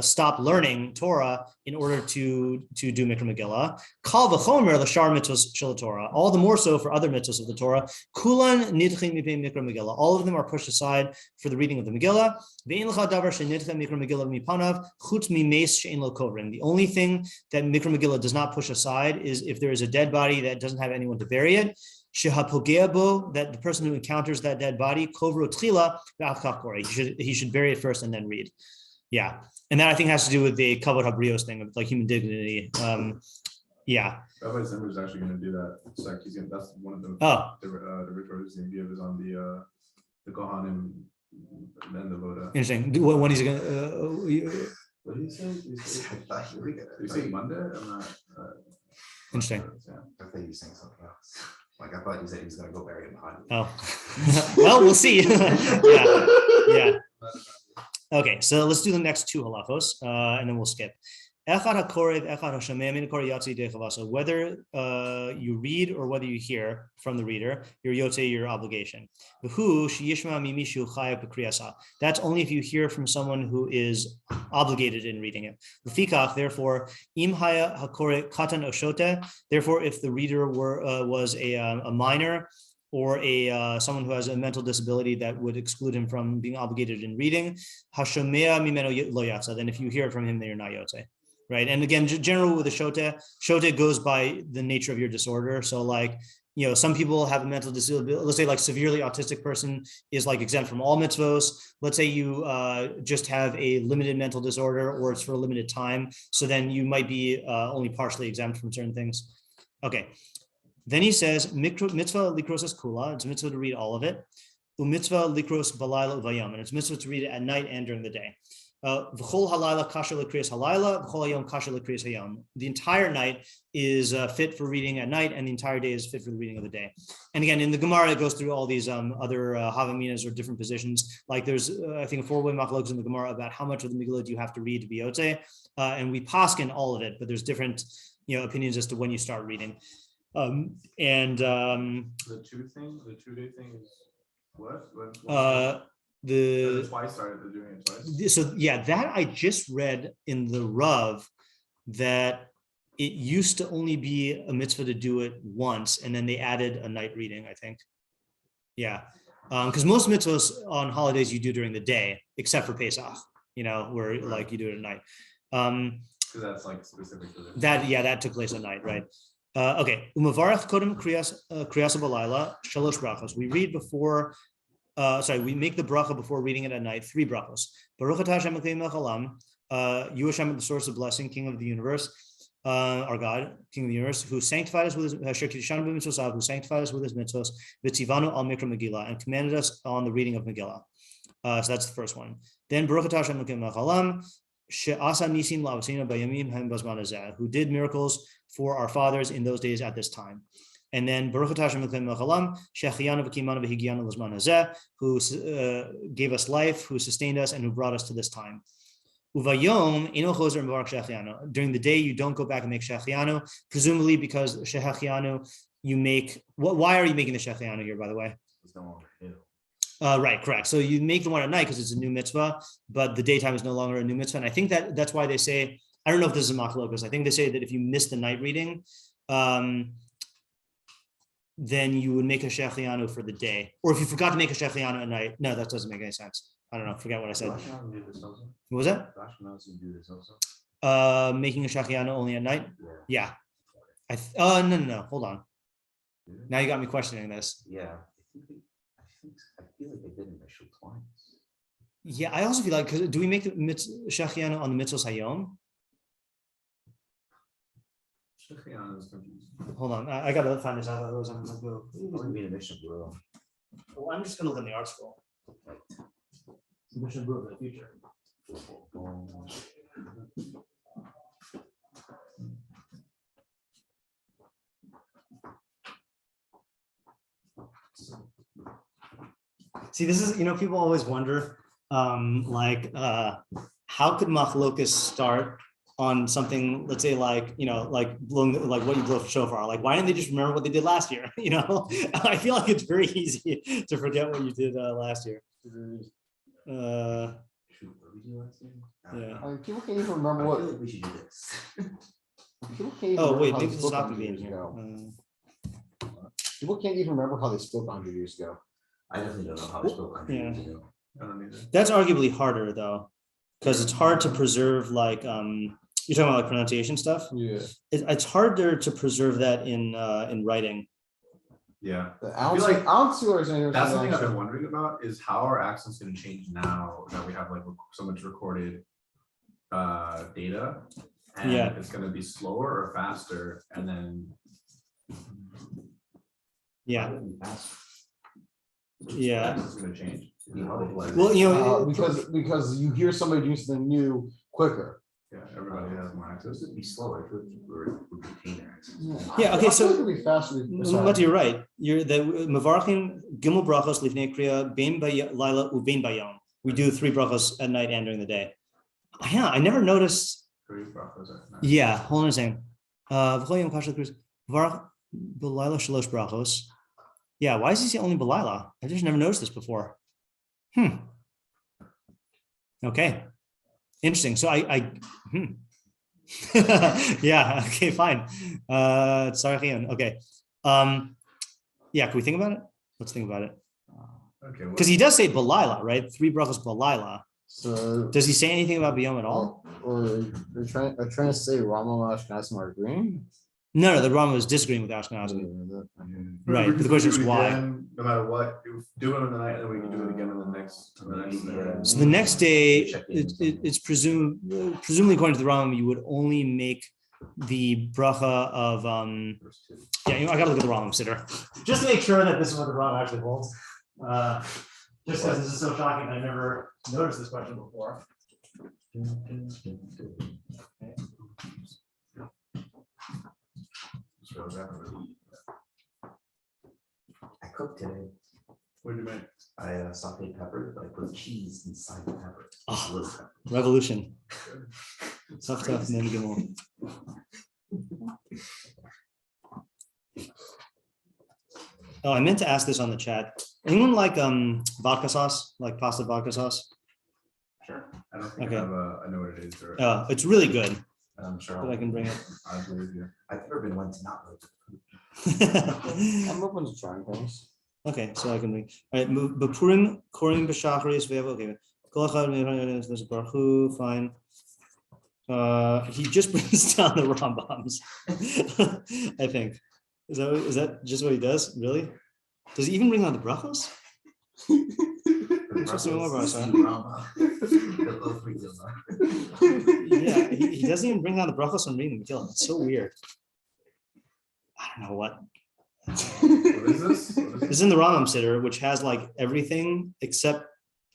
stop learning Torah in order to do Mikra Megilah. Kal v'chomer l'shar mitzvos shel Torah. All the more so for other mitzvos of the Torah. Kulan nidchim mipei Mikra Megilah. All of them are pushed aside for the reading of the Megilah. Ve'in l'cha davar shenidchem Mikra Megilah mipanav chutz mimeis she'en lo kovrim. The only thing that Mikra Megilah does not push aside is if there is a dead body that doesn't have anyone to bury it. Shehapogeabo, that the person who encounters that dead body, kovro tchila v'achkach kore. He should bury it first and then read. Yeah, and that I think has to do with the kavod habrios thing of like human dignity. Yeah. Rabbi Zimmer is actually going to do that. It's like he's gonna. That's one of the the recorders he's going to give is on the kohanim and then the voda. Interesting. When he's gonna? What did he say? Did you say Monday? I'm not. Interesting. Yeah. I thought you were saying something else. Like I thought you said he was gonna go bury him behind. Oh, well, we'll see. yeah. Okay, so let's do the next two halachos, and then we'll skip. Whether you read or whether you hear from the reader, your yotze, your obligation. That's only if you hear from someone who is obligated in reading it. Therefore, therefore, if the reader was a minor, or someone who has a mental disability that would exclude him from being obligated in reading, then if you hear from him, then you're not yotze. right? And again, generally with the shota goes by the nature of your disorder. So like, some people have a mental disability. Let's say like severely autistic person is like exempt from all mitzvos. Let's say you just have a limited mental disorder or it's for a limited time. So then you might be only partially exempt from certain things. Okay. Then he says, mitzvah likros es kula, it's mitzvah to read all of it. Mitzvah likros balayla uvayom, and it's mitzvah to read it at night and during the day. V'chol halayla kasher l'kriyas halayla, v'chol hayom kasher l'kriyas hayom. The entire night is fit for reading at night, and the entire day is fit for the reading of the day. And again, in the Gemara, it goes through all these other havaminas or different positions. Like there's, I think, a 4-way machlokes in the Gemara about how much of the Megilah do you have to read to be yotze, and we paskin all of it, but there's different, opinions as to when you start reading. The 2-day thing is what? Twice started doing it twice. So yeah, that I just read in the Rav that it used to only be a mitzvah to do it once, and then they added a night reading, I think. Yeah, because most mitzvahs on holidays you do during the day, except for Pesach, where like you do it at night. Because that's like specific to this. That took place at night, right? Okay. Umavarach kodem kriyas balayla shalosh brachos. We read before. We make the bracha before reading it at night. 3 brachos. Baruch atah Hashem Elokeinu melech haolam. You Hashem, the source of blessing, King of the universe, our God, King of the universe, who sanctified us with his who sanctified us with his mitzvos, v'tzivanu al mikra Megilah, and commanded us on the reading of Megilah. So that's the first one. Then Baruch atah Hashem Elokeinu melech haolam. She'asa nisim la'avosinu bayamim haim bazman hazeh, who did miracles for our fathers in those days at this time. And then Baruch atah Hashem Elokeinu melech haolam, she'achiyanu v'kimanu v'higianu l'zman hazeh, who gave us life, who sustained us, and who brought us to this time. Uvayom eno chozer m'varach she'achiyanu. During the day, you don't go back and make she'achiyanu, presumably because she'achiyanu you make. Why are you making the she'achiyanu here, by the way? It's no longer new. Right, correct. So you make the one at night because it's a new mitzvah, but the daytime is no longer a new mitzvah. And I think that's why they say, I don't know if this is machlokes. I think they say that if you miss the night reading, then you would make a she'achiyanu for the day. Or if you forgot to make a she'achiyanu at night, no, that doesn't make any sense. I don't know, forget what I said. What was that? Making a she'achiyanu only at night? Yeah. No, hold on. Now you got me questioning this. Yeah. I feel like they did initial twice. Yeah, I also feel like, do we make the she'achiyanu on the mitzvos hayom? Hold on, I gotta find this out. Otherwise I'm gonna go. Well, I'm just gonna look in the art scroll. Mission Brew in the future. See, this is, people always wonder, how could machlokas start on something, let's say like blowing, like what you blow for shofar, like why didn't they just remember what they did last year? I feel like it's very easy to forget what you did last year. Yeah. People can't even remember what. We should do this. Oh wait, maybe this is not gonna be in here. People can't even remember how they spoke 100 years ago. I definitely don't know how to spoke 100 years ago. I don't either. That's arguably harder though, because it's hard to preserve you're talking about like pronunciation stuff. Yeah, it's harder to preserve that in writing. Yeah, I don't see what you're saying. That's something I've been wondering about, is how are accents going to change now that we have like so much recorded data, and it's going to be slower or faster, and then Yeah. It's going to change. Well, because you hear somebody do something new quicker. Yeah, everybody has more access. It'd be slower if we retain their access. Yeah, okay, so it could be faster. but you're right. You're the Mavarchim Gimel brachos lifnei kriya bein laila ubein bayom. We do 3 brachos at night and during the day. Yeah, I never noticed. 3 brachos at night. Yeah, hold on a second. V'choyim kashal kriya Mavarch b'laila shalosh brachos. Yeah, why does he say only b'laila? I just never noticed this before. Okay. Interesting. So yeah, okay, fine. Sorry, okay. Yeah, can we think about it? Let's think about it. Okay. Because he does say Belila, right? 3 brachos Belila. So Does he say anything about biyom at all? or they're trying to say Rambam and Ashkenazim are agreeing? No, the Rambam was disagreeing with Ashkenazim. Right, but the question is why. No matter what, do it in the night, and then we can do it again in the next. day. So the next day, it's presumably according to the Rambam, you would only make the bracha of I gotta look at the Rambam Siddur just to make sure that this is what the Rambam actually holds. Just because this is so shocking, I never noticed this question before. I cooked today. What do you make? I sauteed peppers, but I put cheese inside the pepper. Oh. Little pepper. Revolution. Tough, name gimel. Oh, I meant to ask this on the chat. Anyone like vodka sauce, like pasta vodka sauce? Sure. I don't think Okay. I know what it is. Or, It's really good. I'm sure But I can bring it. I believe you. I've never been one to not like I'm open to trying things. Okay, so I can bring. All right, Purim, Korim, B'Shachris, we have okay. There's a Baruch, fine. He just brings down the Rambams. I think. Is that just what he does? Really? Does he even bring down the brachos? Interesting more brachos, huh? Yeah, he doesn't even bring down the brachos from reading the Megilah. It's so weird. I don't know what. What is this? This is in the Rambam Siddur, which has like everything except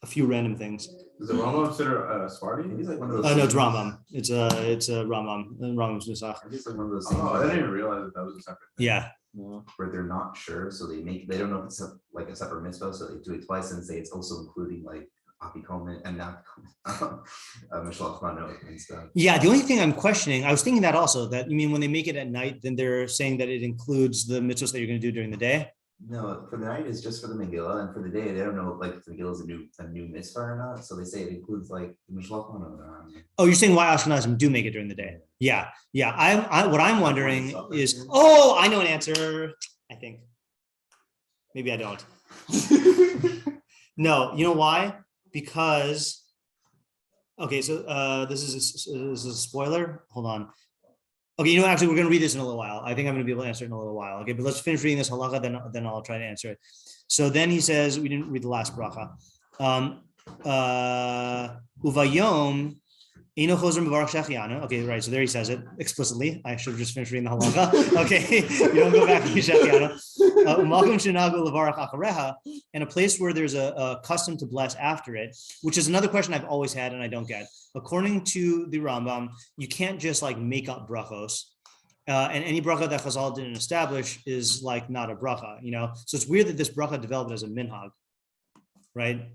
a few random things. Is the Rambam consider Sephardi? He's like one of those. No, it's Rambam. It's a Rambam. Rambam's Nusach. He's like one of those things Oh, I didn't even realize that was a separate thing. Yeah. where they're not sure, so they don't know if it's like a separate mitzvah, so they do it twice and say it's also including like afikomen and not mishlach mano and stuff. Yeah, the only thing I'm questioning, I was thinking that also, that you mean when they make it at night, then they're saying that it includes the mitzvahs that you're going to do during the day? No, for the night is just for the Megilah, and for the day they don't know if like the Megilah is a new mitzvah or not. So they say it includes like mishlach mano. Oh, you're saying why Ashkenazim do make it during the day? Yeah. What I'm wondering is, I know an answer. I think maybe I don't. No, you know why? Because so this is a spoiler. Hold on. Okay, actually, we're going to read this in a little while. I think I'm going to be able to answer it in a little while. Okay, but let's finish reading this halakha, then I'll try to answer it. So then he says, we didn't read the last bracha. Uvayom ino chozer mevarach shechianu. Okay, right. So there he says it explicitly. I should have just finished reading the halakha. Okay, you don't go back to shechianu. Umakom shenagu levarach achareha, and a place where there's a custom to bless after it, which is another question I've always had and I don't get. According to the Rambam, you can't just like make up brachos. And any bracha that Chazal didn't establish is like not a bracha, So it's weird that this bracha developed as a minhag, right?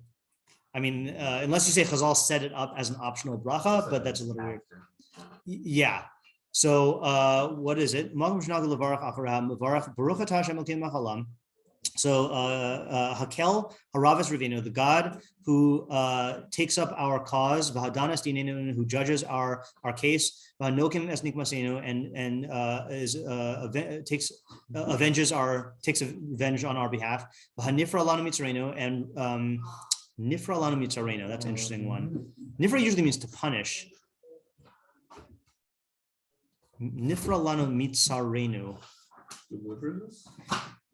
I mean, unless you say Chazal set it up as an optional bracha, but that's a little weird. Yeah. So what is it? So Hakel Haravas Ravino, the God who takes up our cause, Vahadanas Dinenu, who judges our case, Vahanokim Esnik Masenu, and takes revenge on our behalf, Vahanifra Lanu Mitzareno, and Nifra Lanu Mitzareno. That's an interesting one. Nifra usually means to punish. Nifra Lanu Mitzarenu.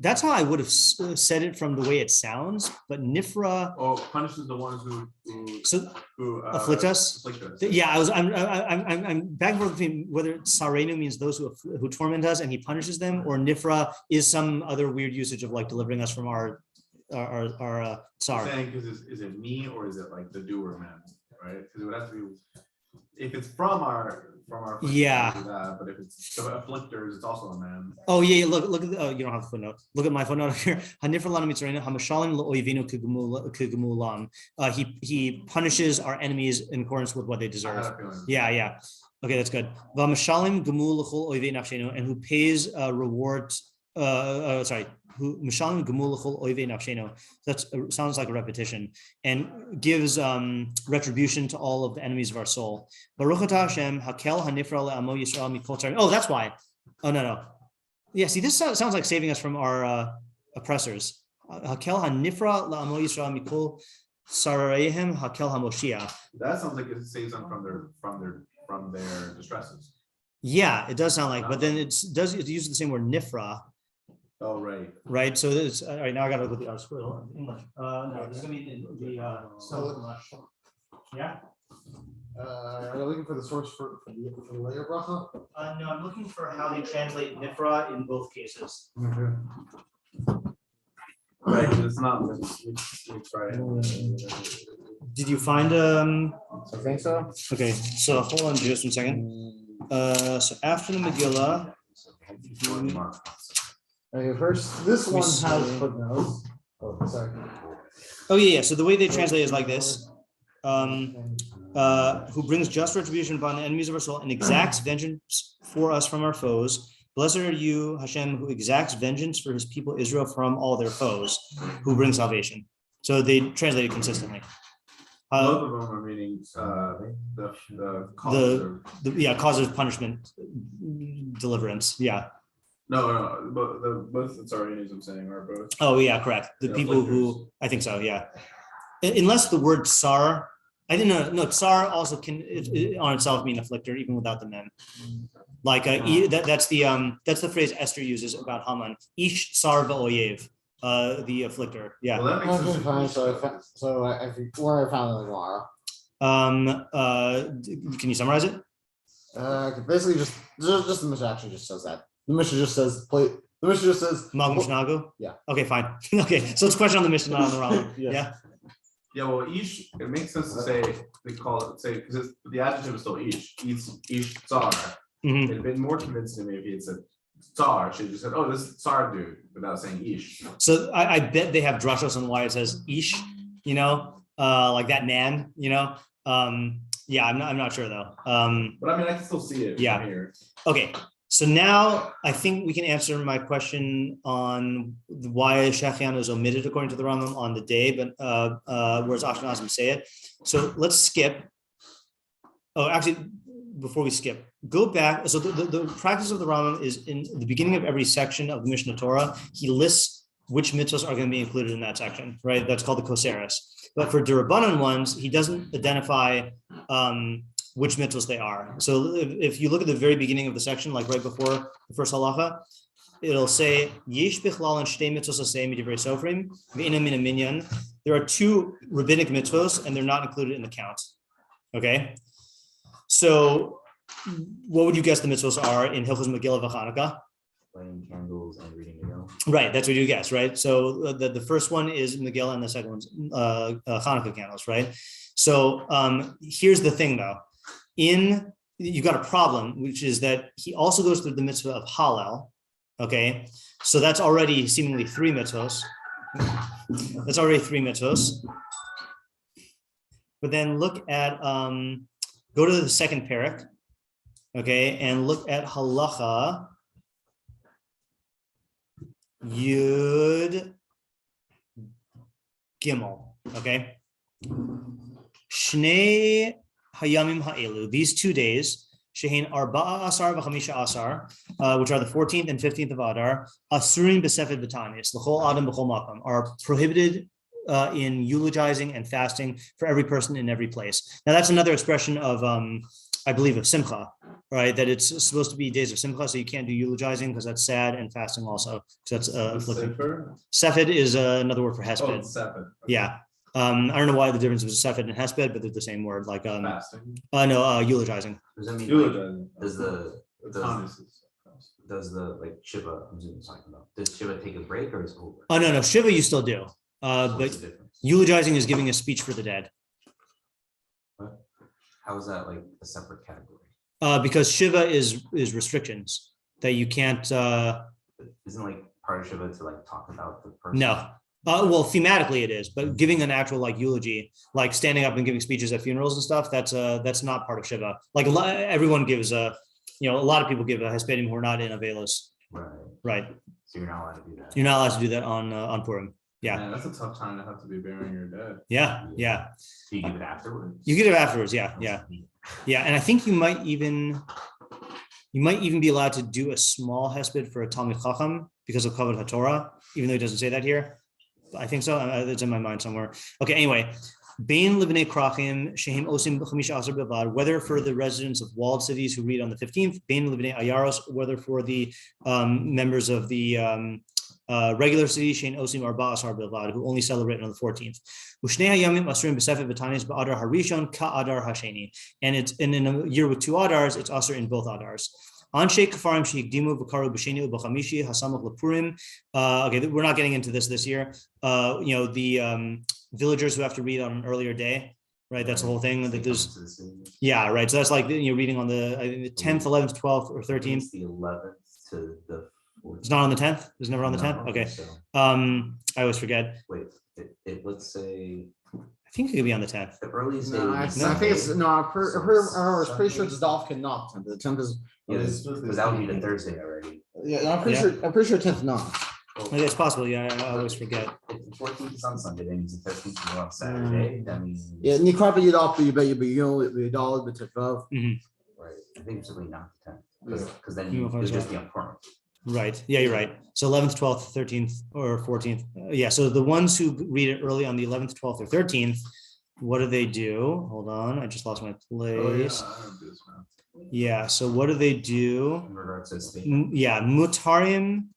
That's how I would have said it from the way it sounds, but Nifra. Oh, punishes the ones who afflict us. Yeah, I'm back and forth between whether Sarenu means those who torment us and he punishes them, or Nifra is some other weird usage of like delivering us from our tsar. Saying is it me or is it like the doer man, right? Because it would have to be if it's from our. Yeah, but if it's the afflictors, it's also a man. Oh yeah, look at you don't have the footnote. Look at my footnote here. He punishes our enemies in accordance with what they deserve. Yeah. Okay, that's good. And who pays rewards? That sounds like a repetition, and gives retribution to all of the enemies of our soul. Oh, that's why. Oh no. Yeah, see, this sounds like saving us from our oppressors. Sararehem Hakel Hamoshia. That sounds like it saves them from their distresses. Yeah, it does sound like, but then it uses the same word nifra. Oh, right. Right. So this all right. Now I gotta look at the article in English. No, this is gonna be yeah. Are you looking for the source for the layer bracha? No, I'm looking for how they translate nifra in both cases. Right, it's not. Let's try it. Did you find I think so. Okay, so hold on just 1 second. So after the Megilah. Okay, first this one see. has footnotes. Oh, sorry. Oh yeah. So the way they translate is like this. Who brings just retribution upon the enemies of our soul and exacts vengeance for us from our foes. Blessed are you, Hashem, who exacts vengeance for his people Israel from all their foes, who brings salvation. So they translate it consistently. Both of them are meaning the cause of punishment, deliverance. Yeah. No, both the Tsarianism I'm saying are both. Oh yeah, correct. The people who I think so. Yeah. Unless the word tsar, I didn't know. Tsar also can on itself mean afflictor, even without the mem. Like that's the phrase Esther uses about Haman. Ish tsar va'oyev, the afflictor. Yeah. Well, that makes sense. Fine. So where I found the Gemara. Can you summarize it? Basically, just the Mishnah actually just says that. The Mishnah just says The Mishnah just says Mag Mishnago? Yeah. Okay, fine. Okay, so it's a question on the Mishnah, not on the Rambam. Yeah. Yeah, well, ish. It makes sense to say they call it because the adjective is still ish. Ish tsar. Mhm. It'd been more convincing to me if he had said tsar. She just said, "Oh, this is tsar dude," without saying ish. So I bet they have drushos on why it says ish. Like that nan. Yeah, I'm not sure though. But I mean, I can still see it. Yeah. From here. Okay, so now I think we can answer my question on why Shechian is omitted according to the Rambam on the day, but whereas Ashkenazim say it. So let's skip. Oh, actually, before we skip, go back. So the practice of the Rambam is in the beginning of every section of the Mishnah Torah, he lists which mitzvahs are going to be included in that section, right? That's called the koseres. But for Durabanan ones, he doesn't identify which mitzvahs they are. So if you look at the very beginning of the section, like right before the first halacha, it'll say, Yesh bichlal and shtei mitzvos aseh midivrei sofrim, ve'ina min minyan. There are 2 rabbinic mitzvahs, and they're not included in the count. Okay? So what would you guess the mitzvahs are in Hilchos Megilah וחנוכה? Lighting candles and reading Megilah. Right, that's what you guess, right? So the first one is Megilah and the second one's Hanukkah candles, right? So here's the thing though. You've got a problem, which is that he also goes through the mitzvah of Halal, okay? So that's already seemingly 3 mitzvahs. That's already 3 mitzvahs. But then look at, go to the second parak, okay? And look at halacha Yud Gimel, okay? Shnei Hayamim Ha'elu, these 2 days, Shehin Arba'a Asar v'Chamisha Asar, which are the 14th and 15th of Adar, Asurim B'Sefed B'Tanis, L'chol Adam B'Chol Makom, are prohibited in eulogizing and fasting for every person in every place. Now that's another expression of, I believe, of simchah, right? That it's supposed to be days of simchah, so you can't do eulogizing because that's sad, and fasting also, so that's afflicting. Sefed is another word for hesped. Oh, it's Sefed. Okay. Yeah. I don't know why the difference is Sefed and hesped, but they're the same word. Like Fasting. eulogizing. Does that mean Eulogizing. Does the like Shiva I'm talking about? Does Shiva take a break or is it over? Oh no, Shiva you still do. But What's the difference? eulogizing is giving a speech for the dead. How is that like a separate category? Because Shiva is restrictions that you can't. Isn't like part of Shiva to like talk about the person? No. Well, thematically it is, but giving an actual like eulogy, like standing up and giving speeches at funerals and stuff, that's not part of Shiva. Like everyone gives a lot of people give a hespedim who are not in Avelos. Right. Right. So you're not allowed to do that. You're not allowed to do that on Purim. Yeah. Man, that's a tough time to have to be burying your dead. Yeah. Do you give it afterwards? You get it afterwards. Yeah. And I think you might even be allowed to do a small hesped for a Talmid Chacham because of Kavod HaTorah, even though it doesn't say that here. I think so. It's in my mind somewhere. Okay. Anyway, Bain livnei krachim shehem osim b'chamisha asar bilvad, whether for the residents of walled cities who read on the 15th, bain livnei ayaros, whether for the members of the regular city shein osim arba asar bilvad, who only celebrate on the 14th. Ushnei hayamim asurim b'sefet v'tanis ba'adar harishon ka'adar hasheni, and it's in a year with 2 adars, it's asur in both adars. Anshe kafarim sheikdimu v'karu b'sheni u'b'chamishi hasamach lepurim. Okay, we're not getting into this year. The villagers who have to read on an earlier day, right? That's the whole thing. That there's, yeah, right. So that's like reading on the 10th, 11th, 12th, or 13th. The 11th to the 14th. It's not on the 10th. It's never on the 10th. Okay. So. I always forget. Wait, let's say. I think it could be on the 10th. The earliest day. No, I think it's no. I remember. It's pretty sure it's Dolph cannot. The 10th is. Because that would be the Thursday already. Yeah, I'm pretty sure. I'm pretty sure 10th not. Okay, it's possible. Yeah, I always forget. If the 14th is on Sunday, that means the 13th is on Saturday. That means. Yeah, Nikrapa Yidop, you bet you be $1, but Right. I think it's really not the 10th. Because then you would just be on Purim. Right. Yeah, you're right. So 11th, 12th, 13th, or 14th. Yeah. So the ones who read it early on the 11th, 12th, or 13th, what do they do? Hold on. I just lost my place. Yeah. So what do they do? In regards to state. Yeah. Mutarim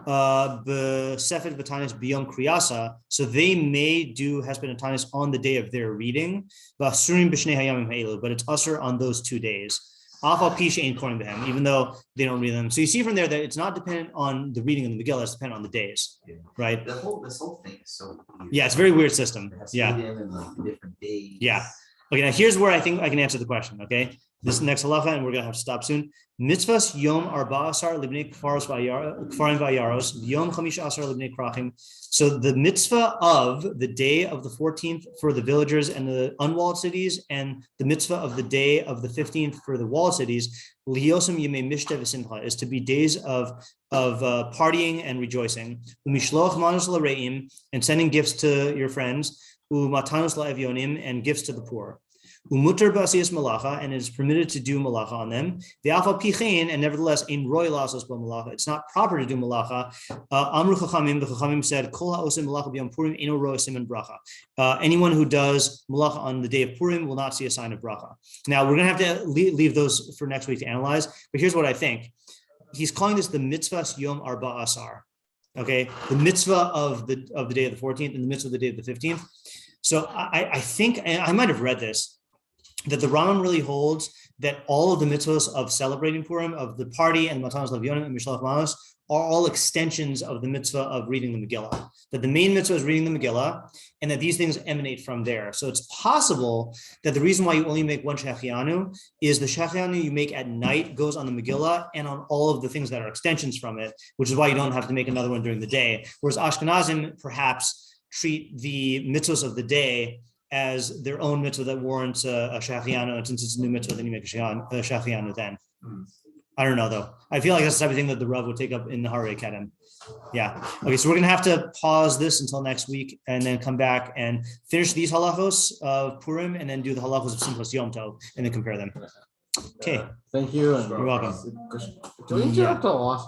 b'sefet v'tanis biyom kriyasa. So they may do hesped and tanis on the day of their reading. B'asurim b'shnei hayamim ha'elu. But it's usher on those 2 days. Even though they don't read them. So you see from there that it's not dependent on the reading of the Megilah, it's dependent on the days, right? This whole thing is so weird. Yeah, it's a very weird system. Yeah. In like different days. Yeah. Okay, now here's where I think I can answer the question, okay? This next halacha, and we're going to have to stop soon. Mitzvahs yom arba asar libnei kfarim v'ayaros, yom chamisha asar libnei krachim. So the mitzvah of the day of the 14th for the villagers and the unwalled cities, and the mitzvah of the day of the 15th for the walled cities, liyosem yemei mishta v'simcha, is to be days of partying and rejoicing. Umishloach manos l'reim, and sending gifts to your friends. Umatanos la'evyonim, and gifts to the poor. Umutar b'asiyas malacha, and it is permitted to do malacha on them. V'afal pichein, and nevertheless, in roy lasos malacha, it's not proper to do malacha. Amru chachamim, the chachamim said, kol ha'osim malacha b'yom Purim eno roy siman bracha. Anyone who does malacha on the day of Purim will not see a sign of bracha. Now we're going to have to leave those for next week to analyze. But here's what I think: he's calling this the mitzvahs yom arba asar. Okay, the mitzvah of the day of the 14th and the mitzvah of the day of the 15th. So I think, and I might have read this, that the Rambam really holds that all of the mitzvahs of celebrating Purim, of the party and matanos l'evyonim and mishlach manos, are all extensions of the mitzvah of reading the Megilah. That the main mitzvah is reading the Megilah, and that these things emanate from there. So it's possible that the reason why you only make one shechianu is the shechianu you make at night goes on the Megilah and on all of the things that are extensions from it, which is why you don't have to make another one during the day. Whereas Ashkenazim perhaps treat the mitzvahs of the day as their own mitzvah that warrants a shachianu, and since it's a new mitzvah, then you make a shachianu then. I don't know though. I feel like that's the type of thing that the Rav would take up in the Harei Kedem. Yeah. Okay, so we're gonna have to pause this until next week and then come back and finish these halachos of Purim and then do the halachos of Simchas Yom Tov and then compare them. Okay. Thank you. You're welcome. Do we interrupt a lot?